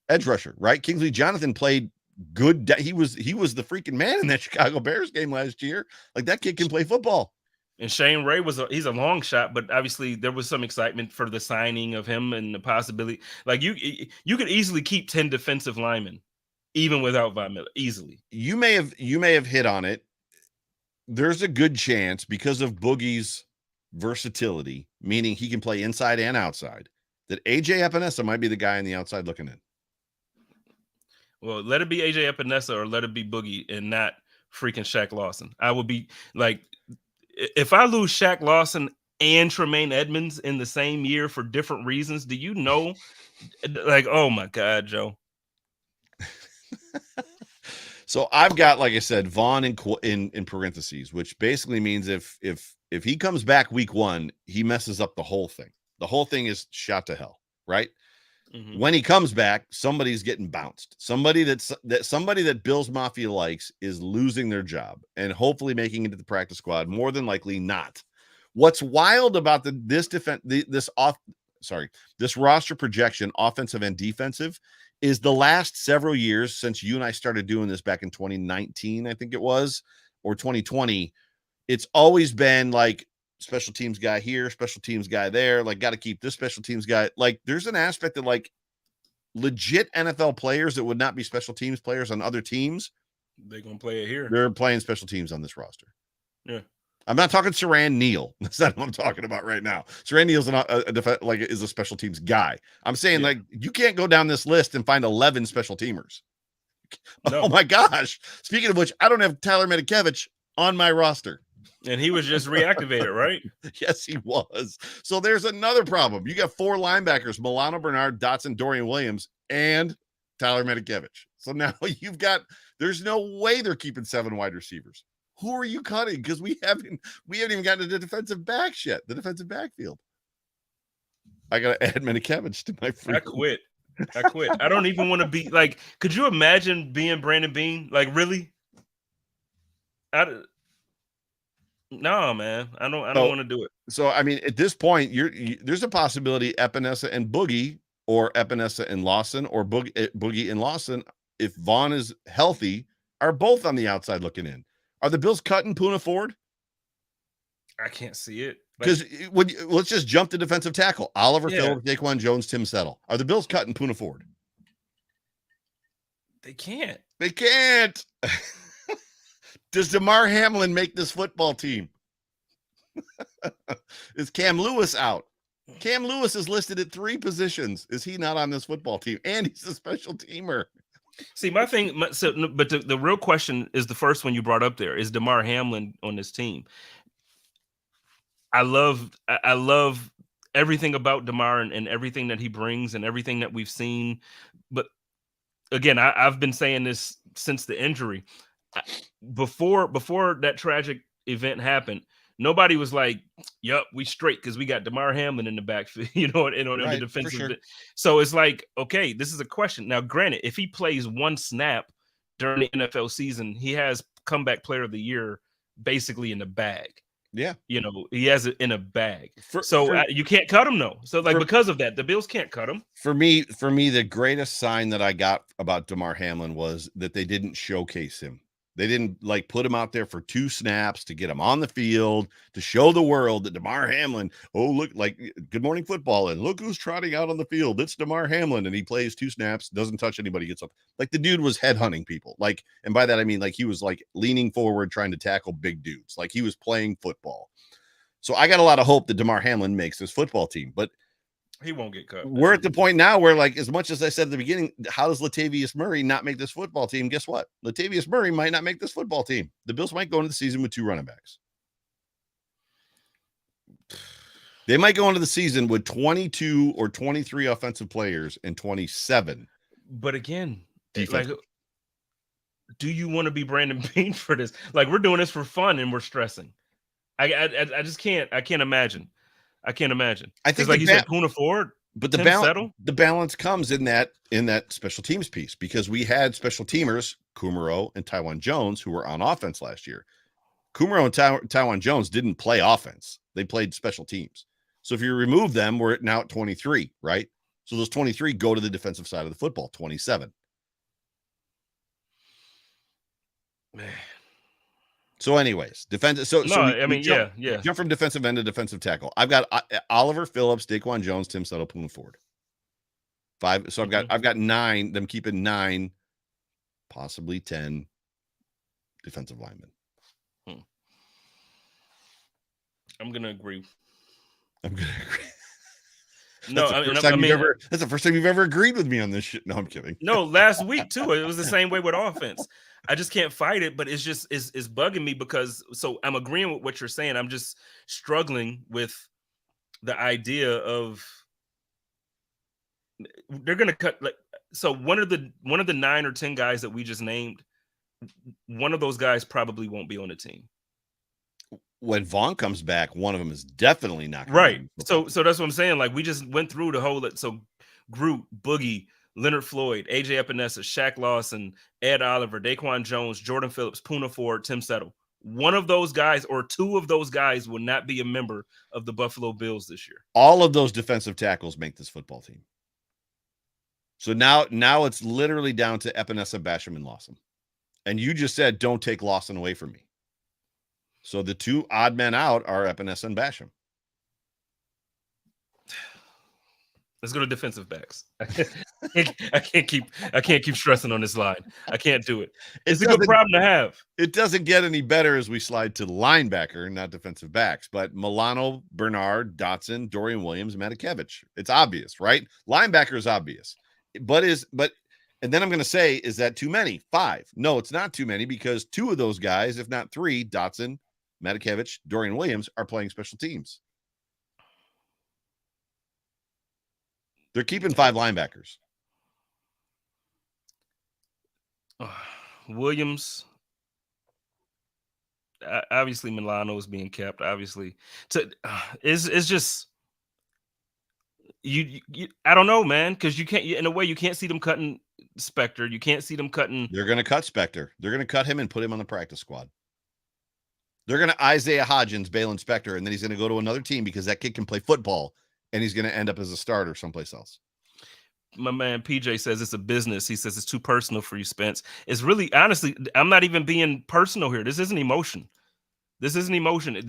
edge rusher, right? Kingsley Jonathan played good. He was the freaking man in that Chicago Bears game last year. Like, that kid can play football. And Shane Ray he's a long shot, but obviously there was some excitement for the signing of him and the possibility. Like, you could easily keep 10 defensive linemen even without Von Miller, easily. You may have hit on it. There's a good chance, because of Boogie's versatility, meaning he can play inside and outside, that AJ Epinesa might be the guy on the outside looking in. Well, let it be AJ Epinesa or let it be Boogie and not freaking Shaq Lawson. I would be like, if I lose Shaq Lawson and Tremaine Edmonds in the same year for different reasons, do you know? Like, oh my God, Joe. So I've got, like I said, Vaughn in parentheses, which basically means if he comes back week 1, he messes up the whole thing. The whole thing is shot to hell, right? Mm-hmm. When he comes back, somebody's getting bounced. Somebody that Bills Mafia likes is losing their job and hopefully making it to the practice squad. More than likely not. What's wild about this roster projection, offensive and defensive, is the last several years since you and I started doing this back in 2019, I think it was, or 2020. It's always been like, special teams guy here, special teams guy there, like, got to keep this special teams guy. Like, there's an aspect that, like, legit NFL players that would not be special teams players on other teams, they're going to play it here. They're playing special teams on this roster. Yeah. I'm not talking Saran Neal. That's not what I'm talking about right now. Saran Neal's is a special teams guy. I'm saying, like, you can't go down this list and find 11 special teamers. No. Oh my gosh. Speaking of which, I don't have Tyler Medikevich on my roster. And he was just reactivated, right? Yes, he was. So there's another problem. You got 4 linebackers: Milano Bernard, Dotson, Dorian Williams, and Tyler Medikevich. So now there's no way they're keeping 7 wide receivers. Who are you cutting? Because we haven't even gotten to the defensive backs yet, the defensive backfield. I got to add Manikevich to my free. I quit. I don't even want to be like, could you imagine being Brandon Beane? Like, really? No, man. I don't want to do it. So, I mean, at this point, there's a possibility Epinesa and Boogie, or Epinesa and Lawson, or Boogie and Lawson, if Vaughn is healthy, are both on the outside looking in. Are the Bills cutting Poona Ford? I can't see it. Because let's just jump to defensive tackle. Oliver Phillips, Daquan Jones, Tim Settle. Are the Bills cutting Poona Ford? They can't. They can't. Does Damar Hamlin make this football team? Is Cam Lewis out? Cam Lewis is listed at 3 positions. Is he not on this football team? And he's a special teamer. See, my thing, but the real question is the first one you brought up there. Is Damar Hamlin on this team? I love everything about Damar and everything that he brings and everything that we've seen. But again, I've been saying this since the injury. Before that tragic event happened, nobody was like, "Yup, we straight," because we got Damar Hamlin in the backfield, in the defensive. Sure. So it's like, okay, this is a question. Now, granted, if he plays 1 snap during the NFL season, he has comeback player of the year basically in the bag. Yeah. He has it in a bag. You can't cut him, though. So, because of that, the Bills can't cut him. For me, the greatest sign that I got about Damar Hamlin was that they didn't showcase him. They didn't put him out there for 2 snaps to get him on the field, to show the world that Damar Hamlin, look, like Good Morning Football, and look who's trotting out on the field. It's Damar Hamlin, and he plays 2 snaps, doesn't touch anybody, gets up. Like, the dude was headhunting people. Like, and by that I mean, like, he was like leaning forward trying to tackle big dudes. Like, he was playing football. So I got a lot of hope that Damar Hamlin makes this football team, but he won't get cut. We're at the point now where, like, as much as I said at the beginning, how does Latavius Murray not make this football team? Guess what? Latavius Murray might not make this football team. The Bills might go into the season with 2 running backs. They might go into the season with 22 or 23 offensive players and 27. But again, like, do you want to be Brandon Beane for this? Like, we're doing this for fun and we're stressing. I just can't. I can't imagine. I think, like you said, Poona Ford, but the balance comes in that special teams piece, because we had special teamers, Kumaro and Taiwan Jones, who were on offense last year. Kumaro and Taiwan Jones didn't play offense; they played special teams. So if you remove them, we're now at 23, right? So those 23 go to the defensive side of the football, 27. Man. So, anyways, jump from defensive end to defensive tackle. I've got Oliver Phillips, Daquan Jones, Tim Settle, Poona Ford. 5. So I've got 9. Them keeping 9, possibly 10 defensive linemen. I'm gonna agree. No, that's the first time you've ever agreed with me on this shit. No, I'm kidding. No, last week too. It was the same way with offense. I just can't fight it, but it's bugging me, because I'm agreeing with what you're saying. I'm just struggling with the idea of they're gonna cut. Like, so one of the 9 or 10 guys that we just named, one of those guys probably won't be on the team. When Vaughn comes back, one of them is definitely not right. So that's what I'm saying. Like, we just went through the whole. So Groot, Boogie, Leonard Floyd, AJ Epinesa, Shaq Lawson, Ed Oliver, Daquan Jones, Jordan Phillips, Poona Ford, Tim Settle. One of those guys or 2 of those guys will not be a member of the Buffalo Bills this year. All of those defensive tackles make this football team. So now it's literally down to Epinesa, Basham, and Lawson. And you just said, don't take Lawson away from me. So the 2 odd men out are Epinesa and Basham. Let's go to defensive backs. I can't keep stressing on this line. I can't do it. It's a good problem to have. It doesn't get any better as we slide to linebacker, not defensive backs, but Milano, Bernard, Dotson, Dorian Williams, Matakevich. It's obvious, right? Linebacker is obvious. And then I'm going to say, is that too many? 5. No, it's not too many, because 2 of those guys, if not 3, Dotson, Matakevich, Dorian Williams, are playing special teams. They're keeping 5 linebackers. Williams, obviously Milano is being kept. Obviously, it's just I don't know, man, because you can't. In a way, you can't see them cutting Spectre. You can't see them cutting. They're going to cut Spectre. They're going to cut him and put him on the practice squad. They're going to Isaiah Hodgins, Balin Spectre, and then he's going to go to another team because that kid can play football, and he's going to end up as a starter someplace else. My man PJ says it's a business. He says it's too personal for you, Spence. It's really, honestly, I'm not even being personal here. This isn't emotion. This isn't emotion.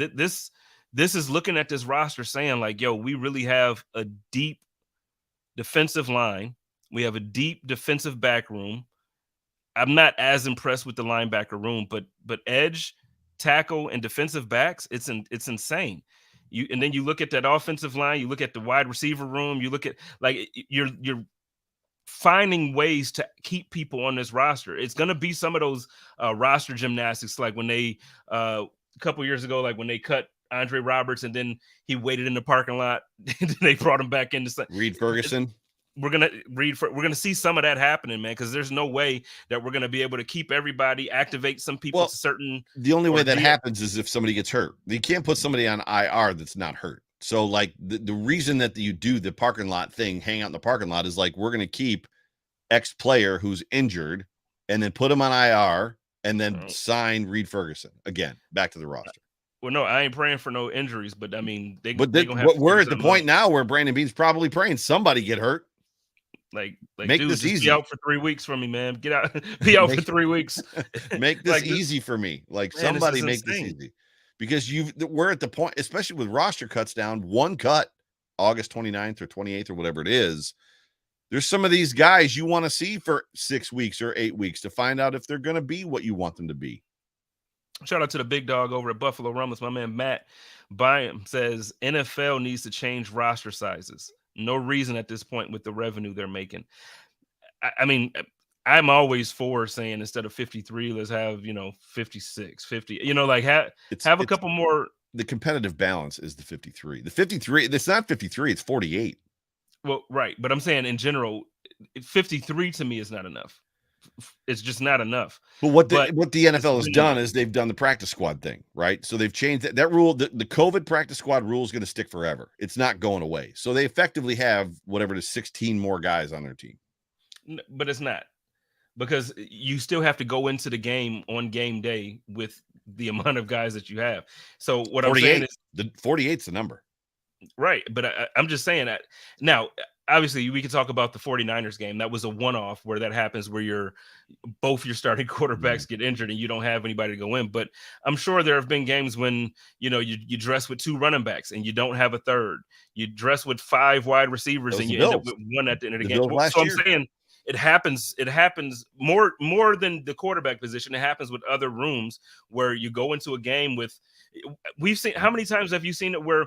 This is looking at this roster saying like, yo, we really have a deep defensive line. We have a deep defensive back room. I'm not as impressed with the linebacker room, but edge, tackle, and defensive backs, it's insane. And then you look at that offensive line, you look at the wide receiver room, you look at like you're finding ways to keep people on this roster. It's going to be some of those roster gymnastics, like when they a couple years ago, like when they cut Andre Roberts and then he waited in the parking lot and they brought him back into Reed Ferguson. We're gonna see some of that happening, man, because there's no way that we're gonna be able to keep everybody, activate some people to certain. The only way that happens is if somebody gets hurt. You can't put somebody on IR that's not hurt. So like the reason that you do the parking lot thing, hang out in the parking lot, is like we're gonna keep X player who's injured and then put him on IR and then sign Reed Ferguson again back to the roster. Well, no, I ain't praying for no injuries, but I mean, we're at the point now where Brandon Beane's probably praying somebody get hurt. Like make dude, this just easy. Be out for 3 weeks from me, man. Get out, be out for 3 weeks. Make this easy for me. Like, man, somebody make this easy, because we're at the point, especially with roster cuts down, one cut August 29th or 28th or whatever it is. There's some of these guys you want to see for 6 weeks or 8 weeks to find out if they're going to be what you want them to be. Shout out to the big dog over at Buffalo Rumbles. My man Matt Byam says NFL needs to change roster sizes. No reason at this point with the revenue they're making. I mean, I'm always for saying instead of 53, let's have, 56, 50, like have a couple more. The competitive balance is the 53. The 53, it's not 53, it's 48. Well, right. But I'm saying in general, 53 to me is not enough. It's just not enough. But what the NFL has done is they've done the practice squad thing, right? So they've changed that rule. The COVID practice squad rule is going to stick forever. It's not going away. So they effectively have whatever it is, 16 more guys on their team. But it's not, because you still have to go into the game on game day with the amount of guys that you have. So what I'm saying is the 48's the number. Right. But I'm just saying that now, obviously we could talk about the 49ers game. That was a one-off where that happens, where both your starting quarterbacks get injured and you don't have anybody to go in. But I'm sure there have been games when, you dress with 2 running backs and you don't have a third. You dress with 5 wide receivers and you end up with 1 at the end of the game. So I'm saying it happens more than the quarterback position. It happens with other rooms where you go into a game with. We've seen, how many times have you seen it where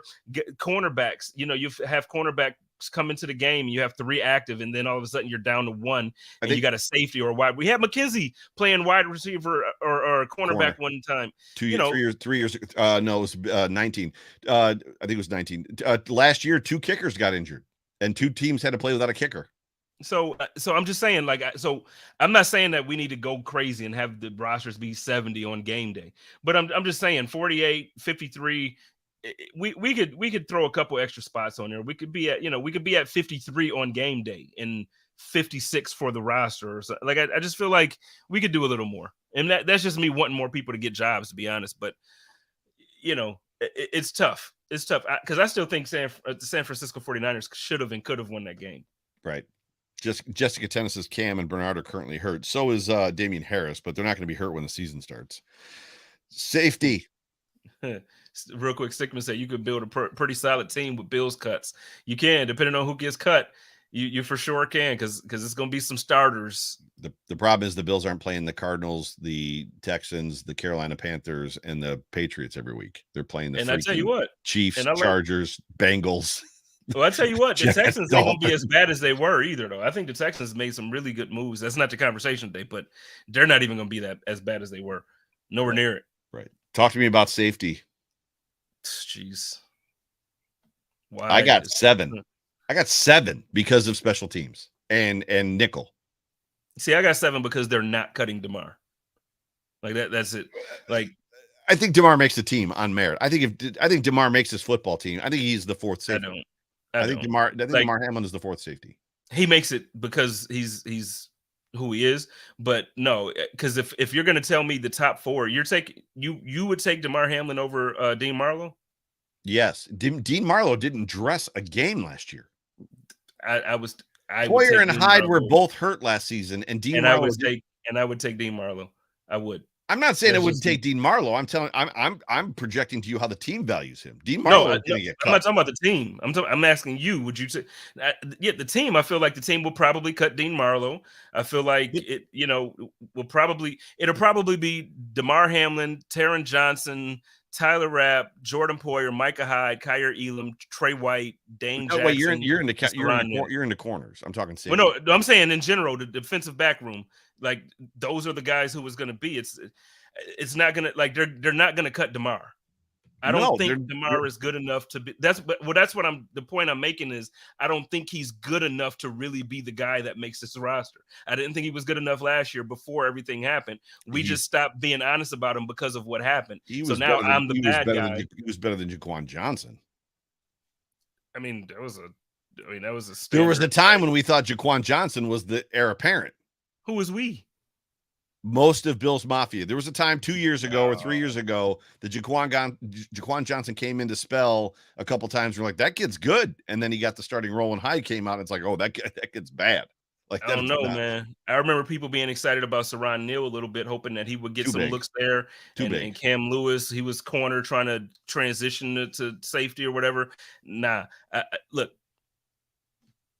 cornerbacks, you have cornerbacks come into the game, you have 3 active, and then all of a sudden you're down to 1 and you got a safety or a wide. We had McKenzie playing wide receiver or cornerback one time. 3 years. No, it was 19. I think it was 19. Last year, 2 kickers got injured and 2 teams had to play without a kicker. So I'm just saying, so I'm not saying that we need to go crazy and have the rosters be 70 on game day, but I'm just saying 48, 53, we could throw a couple extra spots on there. We could be at 53 on game day and 56 for the roster or something. Like I just feel like we could do a little more, and that's just me wanting more people to get jobs, to be honest. But it's tough. It's tough because I still think the San Francisco 49ers should have and could have won that game. Right. Jessica Tennis's Cam and Bernard are currently hurt. So is Damian Harris, but they're not going to be hurt when the season starts. Safety. Real quick, Stickman said you could build a pretty solid team with Bills cuts. You can, depending on who gets cut. You for sure can, because it's going to be some starters. The problem is the Bills aren't playing the Cardinals, the Texans, the Carolina Panthers, and the Patriots every week. They're playing the I tell you what, Chiefs, Chargers, Bengals. Well, I tell you what, the Texans ain't gonna be as bad as they were either, though. I think the Texans made some really good moves. That's not the conversation today, but they're not even gonna be that as bad as they were. Nowhere near it. Right. Talk to me about safety. Jeez. Why? I got 7. I got 7 because of special teams and nickel. See, I got 7 because they're not cutting DeMar. Like that's it. Like I think DeMar makes the team on merit. I think DeMar makes his football team. I think he's the fourth I safety. don't. I think Like DeMar Hamlin is the fourth safety. he makes it because he's who he is. But no, because if you're gonna tell me the top 4, you would take DeMar Hamlin over Dean Marlowe. Yes, Dean Marlowe didn't dress a game last year. I would Poyer take and Dean Hyde were Marlowe, both hurt last season, and Dean and I Marlowe would take Dean Marlowe. I would. I'm not saying I That's wouldn't just take Dean Marlowe. I'm projecting to you how the team values him. Dean no, Marlowe is no, going to get I'm not cut. talking about the team. I'm asking you. Would you say? Yeah, the team. I feel like the team will probably cut Dean Marlowe. I feel like it. It'll probably be DeMar Hamlin, Taron Johnson, Tyler Rapp, Jordan Poyer, Micah Hyde, Kyer Elam, Trey White, Dane No, wait, Jackson. you're You're in the corners. I'm talking Well, safety. no, I'm saying in general, the defensive back room, like those are the guys who was going to be. It's not gonna like they're not gonna cut DeMar. I don't No, think DeMar is good enough to be. That's what I'm. The point I'm making is I don't think he's good enough to really be the guy that makes this roster. I didn't think he was good enough last year before everything happened. We just stopped being honest about him because of what happened. So now I'm the bad guy. He was better than Jaquan Johnson. I mean, that was a There was standard. a time when we thought Jaquan Johnson was the heir apparent. Who was we? Most of Bill's Mafia. There was a time 2 years ago or 3 years ago that Jaquan Johnson came in to spell a couple times. We're like, that kid's good. And then he got the starting role and Hyde came out. And it's like, oh, that kid's bad. Like, I don't know, man. I remember people being excited about Saron Neal a little bit, hoping that he would get some looks there. And Cam Lewis, he was corner trying to transition to safety or whatever. Nah, look,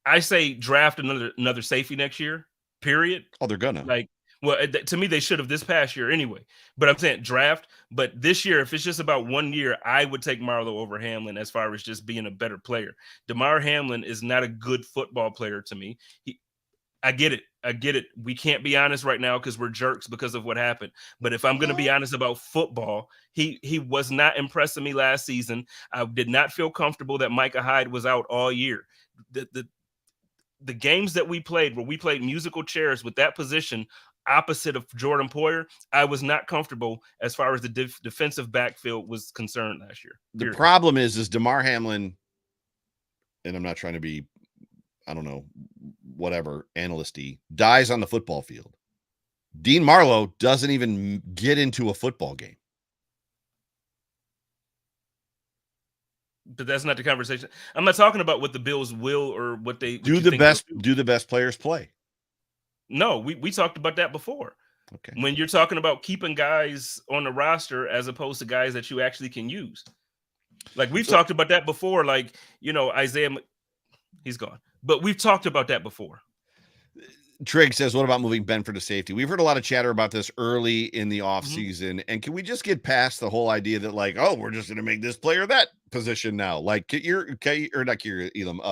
I say draft another safety next year. Period. Oh, they're gonna. Like, well, to me, they should have this past year anyway. But I'm saying draft. But this year, if it's just about 1 year, I would take Marlowe over Hamlin as far as just being a better player. DeMar Hamlin is not a good football player to me. I get it. We can't be honest right now because we're jerks because of what happened. But if I'm going to be honest about football, he was not impressing me last season. I did not feel comfortable that Micah Hyde was out all year. The games that we played, where we played musical chairs with that position opposite of Jordan Poyer, I was not comfortable as far as the defensive backfield was concerned last year. The problem is DeMar Hamlin, and I'm not trying to be, I don't know, whatever, analysty, dies on the football field. Dean Marlowe doesn't even get into a football game. But that's not the conversation. I'm not talking about what the Bills will or what they do. The best players play. No, we talked about that before. Okay. When you're talking about keeping guys on the roster as opposed to guys that you actually can use. Like we've talked about that before. Like, Isaiah, he's gone. But we've talked about that before. Trigg says, what about moving Benford to safety? We've heard a lot of chatter about this early in the offseason. And can we just get past the whole idea that, like, oh, we're just going to make this player that position now? Like, Khalil Shakir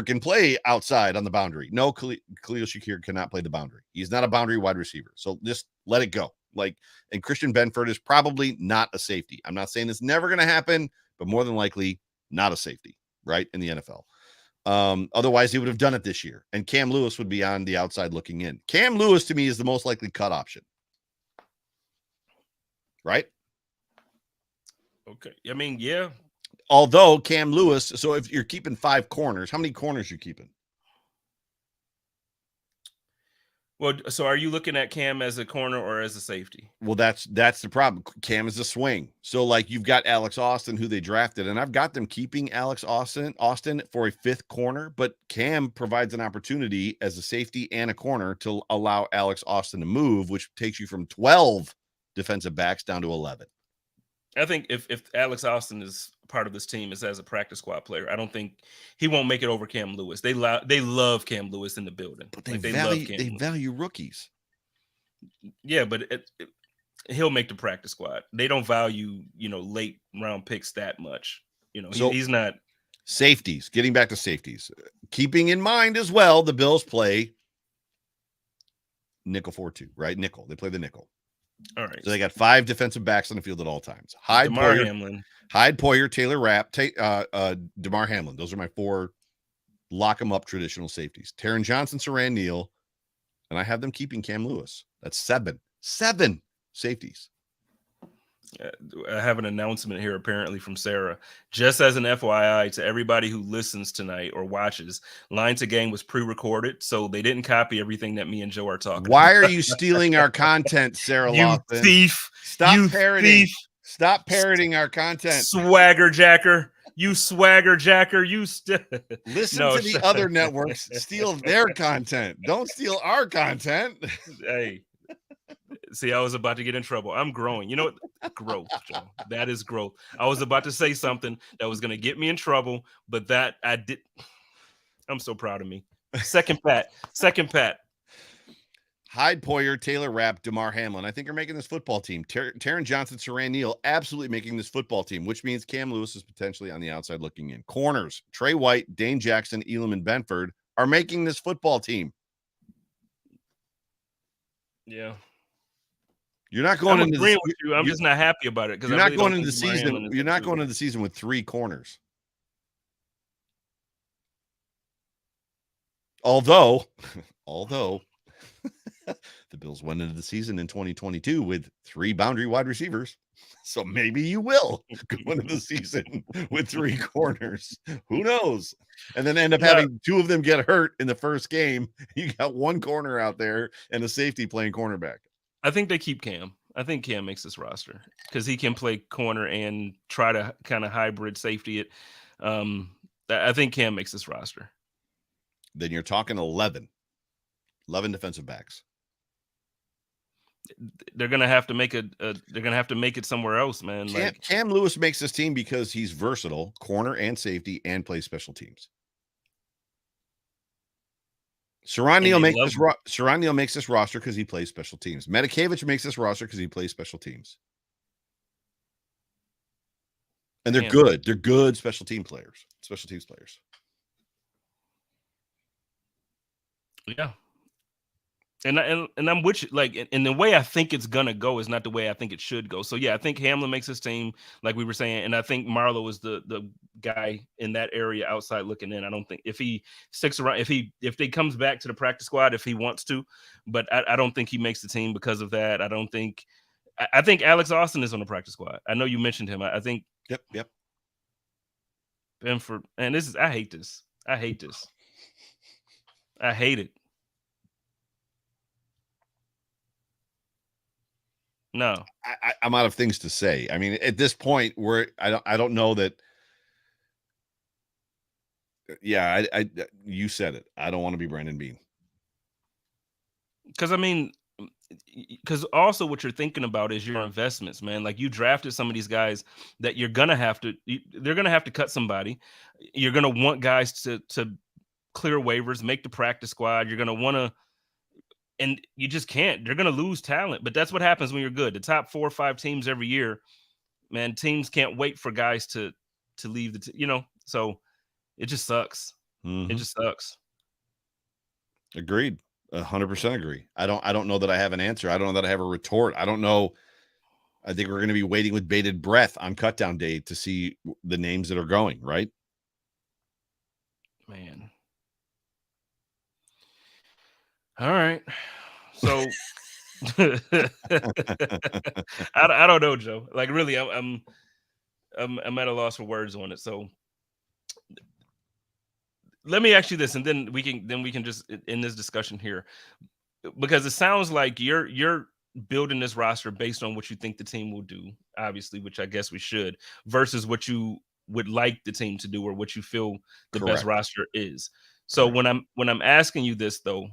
can play outside on the boundary. No, Khalil Shakir cannot play the boundary. He's not a boundary wide receiver. So just let it go. Like, and Christian Benford is probably not a safety. I'm not saying it's never going to happen, but more than likely not a safety, right, in the NFL. Otherwise, he would have done it this year. And Cam Lewis would be on the outside looking in. Cam Lewis, to me, is the most likely cut option. Right? Okay. I mean, yeah. Although Cam Lewis, so if you're keeping 5 corners, how many corners are you keeping? Well, so are you looking at Cam as a corner or as a safety? Well, that's the problem. Cam is a swing. So, like, you've got Alex Austin, who they drafted, and I've got them keeping Alex Austin for a 5th corner, but Cam provides an opportunity as a safety and a corner to allow Alex Austin to move, which takes you from 12 defensive backs down to 11. I think if Alex Austin is part of this team as a practice squad player, I don't think he won't make it over Cam Lewis. They love Cam Lewis in the building. But they value rookies. Yeah, but he'll make the practice squad. They don't value, late round picks that much. He's not. Safeties, getting back to safeties, keeping in mind as well, the Bills play nickel 4-2, right? Nickel. They play the nickel. All right. So they got 5 defensive backs on the field at all times. Hyde, Poyer, Taylor Rapp, DeMar Hamlin. Those are my 4 lock 'em up traditional safeties. Taron Johnson, Saran Neal, and I have them keeping Cam Lewis. That's seven safeties. I have an announcement here apparently from Sarah. Just as an FYI to everybody who listens tonight or watches, Line to Game was pre-recorded, so they didn't copy everything that me and Joe are talking Why about. are you stealing our content, Sarah You Lawson? thief. Stop parroting. Stop parroting our content. Swagger jacker. You swagger jacker. Listen to the other networks steal their content. Don't steal our content. Hey. See, I was about to get in trouble. I'm growing. You know what? Growth, Joe. That is growth. I was about to say something that was going to get me in trouble, but that I did. I'm so proud of me. Second pat. Hyde, Poyer, Taylor Rapp, DeMar Hamlin. I think are making this football team. Taron Johnson, Saran Neal, absolutely making this football team, which means Cam Lewis is potentially on the outside looking in. Corners, Trey White, Dane Jackson, Elam, and Benford are making this football team. Yeah. You're not going into with you. I'm just not happy about it because you're not going into the season. You're not going into the season with 3 corners. Although the Bills went into the season in 2022 with 3 boundary wide receivers. So maybe you will go into the season with 3 corners. Who knows? And then end up having 2 of them get hurt in the first game. You got 1 corner out there and a safety playing cornerback. I think they keep Cam. I think Cam makes this roster because he can play corner and try to kind of hybrid safety it. I think Cam makes this roster. Then you're talking 11 defensive backs. They're gonna have to make it somewhere else, man. Cam Lewis makes this team because he's versatile, corner and safety, and plays special teams. Saran Neal makes this roster because he plays special teams. Medikevich makes this roster because he plays special teams. And they're good. They're good special teams players. Yeah. And I'm with you, like, and the way I think it's gonna go is not the way I think it should go. So yeah, I think Hamlin makes his team, like we were saying, and I think Marlowe is the guy in that area outside looking in. I don't think if he sticks around, if he comes back to the practice squad if he wants to, but I don't think he makes the team because of that. I think Alex Austin is on the practice squad. I know you mentioned him. I think Yep. Benford, and I hate this. I hate it. No, I'm out of things to say. I mean, at this point, I don't know that. Yeah, you said it. I don't want to be Brandon Beane. Because also what you're thinking about is your investments, man. Like you drafted some of these guys that they're gonna have to cut somebody. You're gonna want guys to clear waivers, make the practice squad. You're gonna want to. And you just can't. They're going to lose talent. But that's what happens when you're good. The top 4 or 5 teams every year, man, teams can't wait for guys to leave so it just sucks. Mm-hmm. It just sucks. Agreed. 100% agree. I don't know that I have an answer. I don't know that I have a retort. I don't know. I think we're going to be waiting with bated breath on cutdown day to see the names that are going, right? Man. All right. So I don't know, Joe. Like really, I'm at a loss for words on it. So let me ask you this, and then we can just end this discussion here, because it sounds like you're building this roster based on what you think the team will do, obviously, which I guess we should, versus what you would like the team to do or what you feel the best roster is. So when I'm asking you this though,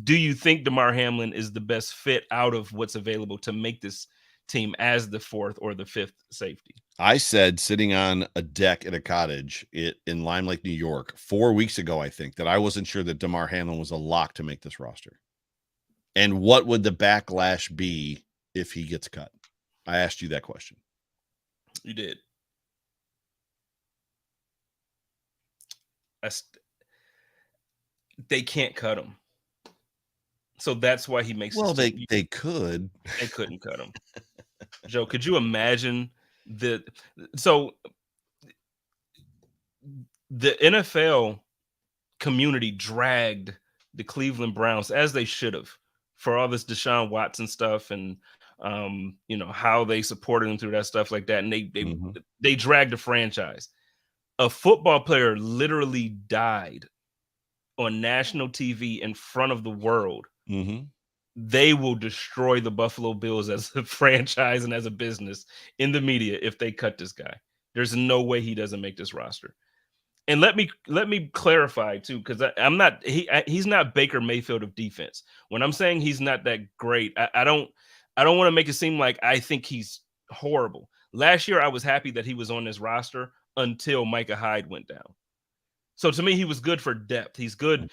do you think DeMar Hamlin is the best fit out of what's available to make this team as the 4th or the 5th safety? I said sitting on a deck at a cottage in Lime Lake, New York, 4 weeks ago, I think, that I wasn't sure that DeMar Hamlin was a lock to make this roster. And what would the backlash be if he gets cut? I asked you that question. You did. They can't cut him. So that's why he makes. Well, they could. They couldn't cut him. Joe, could you imagine so the NFL community dragged the Cleveland Browns, as they should have, for all this Deshaun Watson stuff and how they supported him through that stuff like that, and they dragged the franchise. A football player literally died on national TV in front of the world. They will destroy the Buffalo Bills as a franchise and as a business in the media if they cut this guy. There's no way he doesn't make this roster. And let me clarify too, because he's not Baker Mayfield of defense. When I'm saying he's not that great, I don't want to make it seem like I think he's horrible. Last year, I was happy that he was on this roster until Micah Hyde went down. So to me, he was good for depth. He's good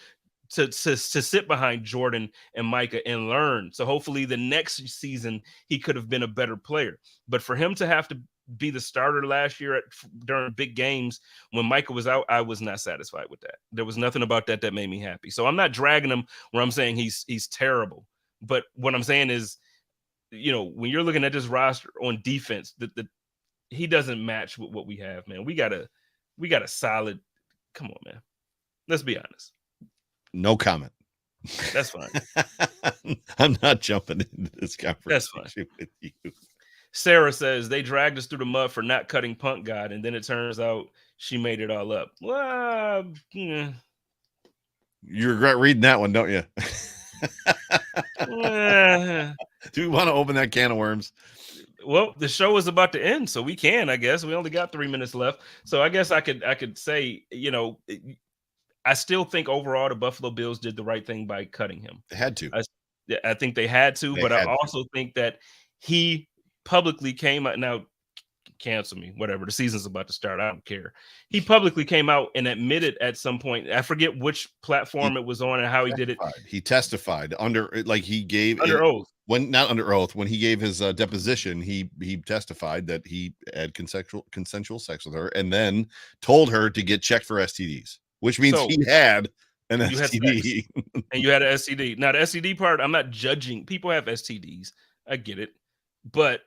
to sit behind Jordan and Micah and learn. So hopefully the next season he could have been a better player. But for him to have to be the starter last year during big games when Micah was out, I was not satisfied with that. There was nothing about that made me happy. So I'm not dragging him where I'm saying he's terrible. But what I'm saying is, when you're looking at this roster on defense, he doesn't match with what we have, man. We got a solid. Come on, man. Let's be honest. No comment. That's fine. I'm not jumping into this conversation. That's fine. With you. Sarah says they dragged us through the mud for not cutting Punt God, and then it turns out she made it all up. Well, yeah. You regret reading that one, don't you? Do we want to open that can of worms? Well, the show is about to end, so we can, I guess. We only got 3 minutes left. So I guess I could say, I still think overall the Buffalo Bills did the right thing by cutting him. They had to. I think they had to, but I also think that he publicly came out. Now, cancel me, whatever. The season's about to start. I don't care. He publicly came out and admitted at some point, I forget which platform it was on and how he did it. He testified under oath. Not under oath, when he gave his deposition, he testified that he had consensual sex with her and then told her to get checked for STDs, which means he had an STD. And you had an STD. Now, the STD part, I'm not judging. People have STDs. I get it. But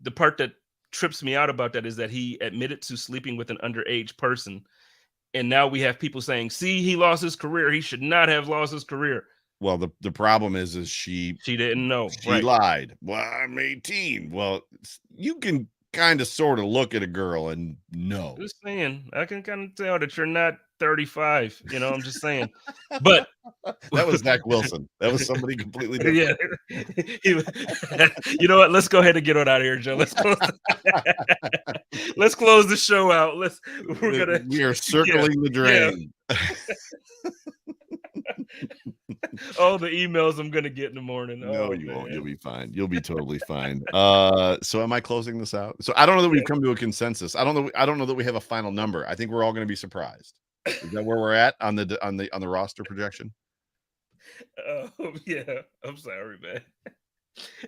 the part that trips me out about that is that he admitted to sleeping with an underage person. And now we have people saying, see, he lost his career. He should not have lost his career. Well, the problem is she didn't know. She lied. Well, I'm 18. Well, you can kind of sort of look at a girl and know. Just saying, I can kind of tell that you're not 35. I'm just saying. But that was Zach Wilson. That was somebody completely different. Yeah. You know what? Let's go ahead and get on out of here, Joe. Let's close the show out. We are circling the drain. Yeah. All the emails I'm gonna get in the morning. No, you won't. You'll be fine. You'll be totally fine. So am I closing this out? So I don't know that we've come to a consensus. I don't know that we have a final number. I think we're all going to be surprised. Is that where we're at on the roster projection? Yeah. I'm sorry, man.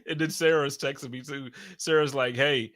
And then Sarah's texting me too. Sarah's like, hey,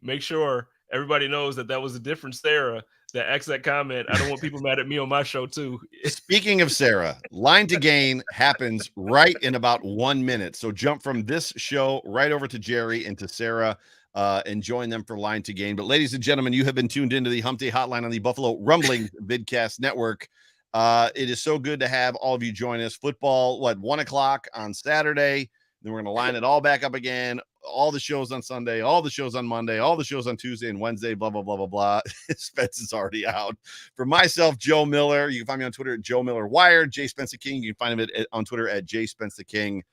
make sure everybody knows that was a different Sarah that asked that comment. I don't want people mad at me on my show too. Speaking of Sarah, Line to Gain happens right in about 1 minute. So jump from this show right over to Jerry and to Sarah and join them for Line to Gain. But ladies and gentlemen, you have been tuned into the Hump Day Hotline on the Buffalo Rumblings Vidcast Network. It is so good to have all of you join us. Football, 1:00 on Saturday. Then we're going to line it all back up again. All the shows on Sunday, all the shows on Monday, all the shows on Tuesday and Wednesday, blah, blah, blah, blah, blah. Spence is already out. For myself, Joe Miller, you can find me on Twitter at Joe Miller Wired. Jay Spence the King, you can find him on Twitter at Jay Spence the King.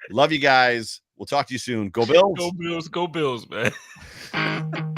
Love you guys. We'll talk to you soon. Go Bills. Go Bills, man.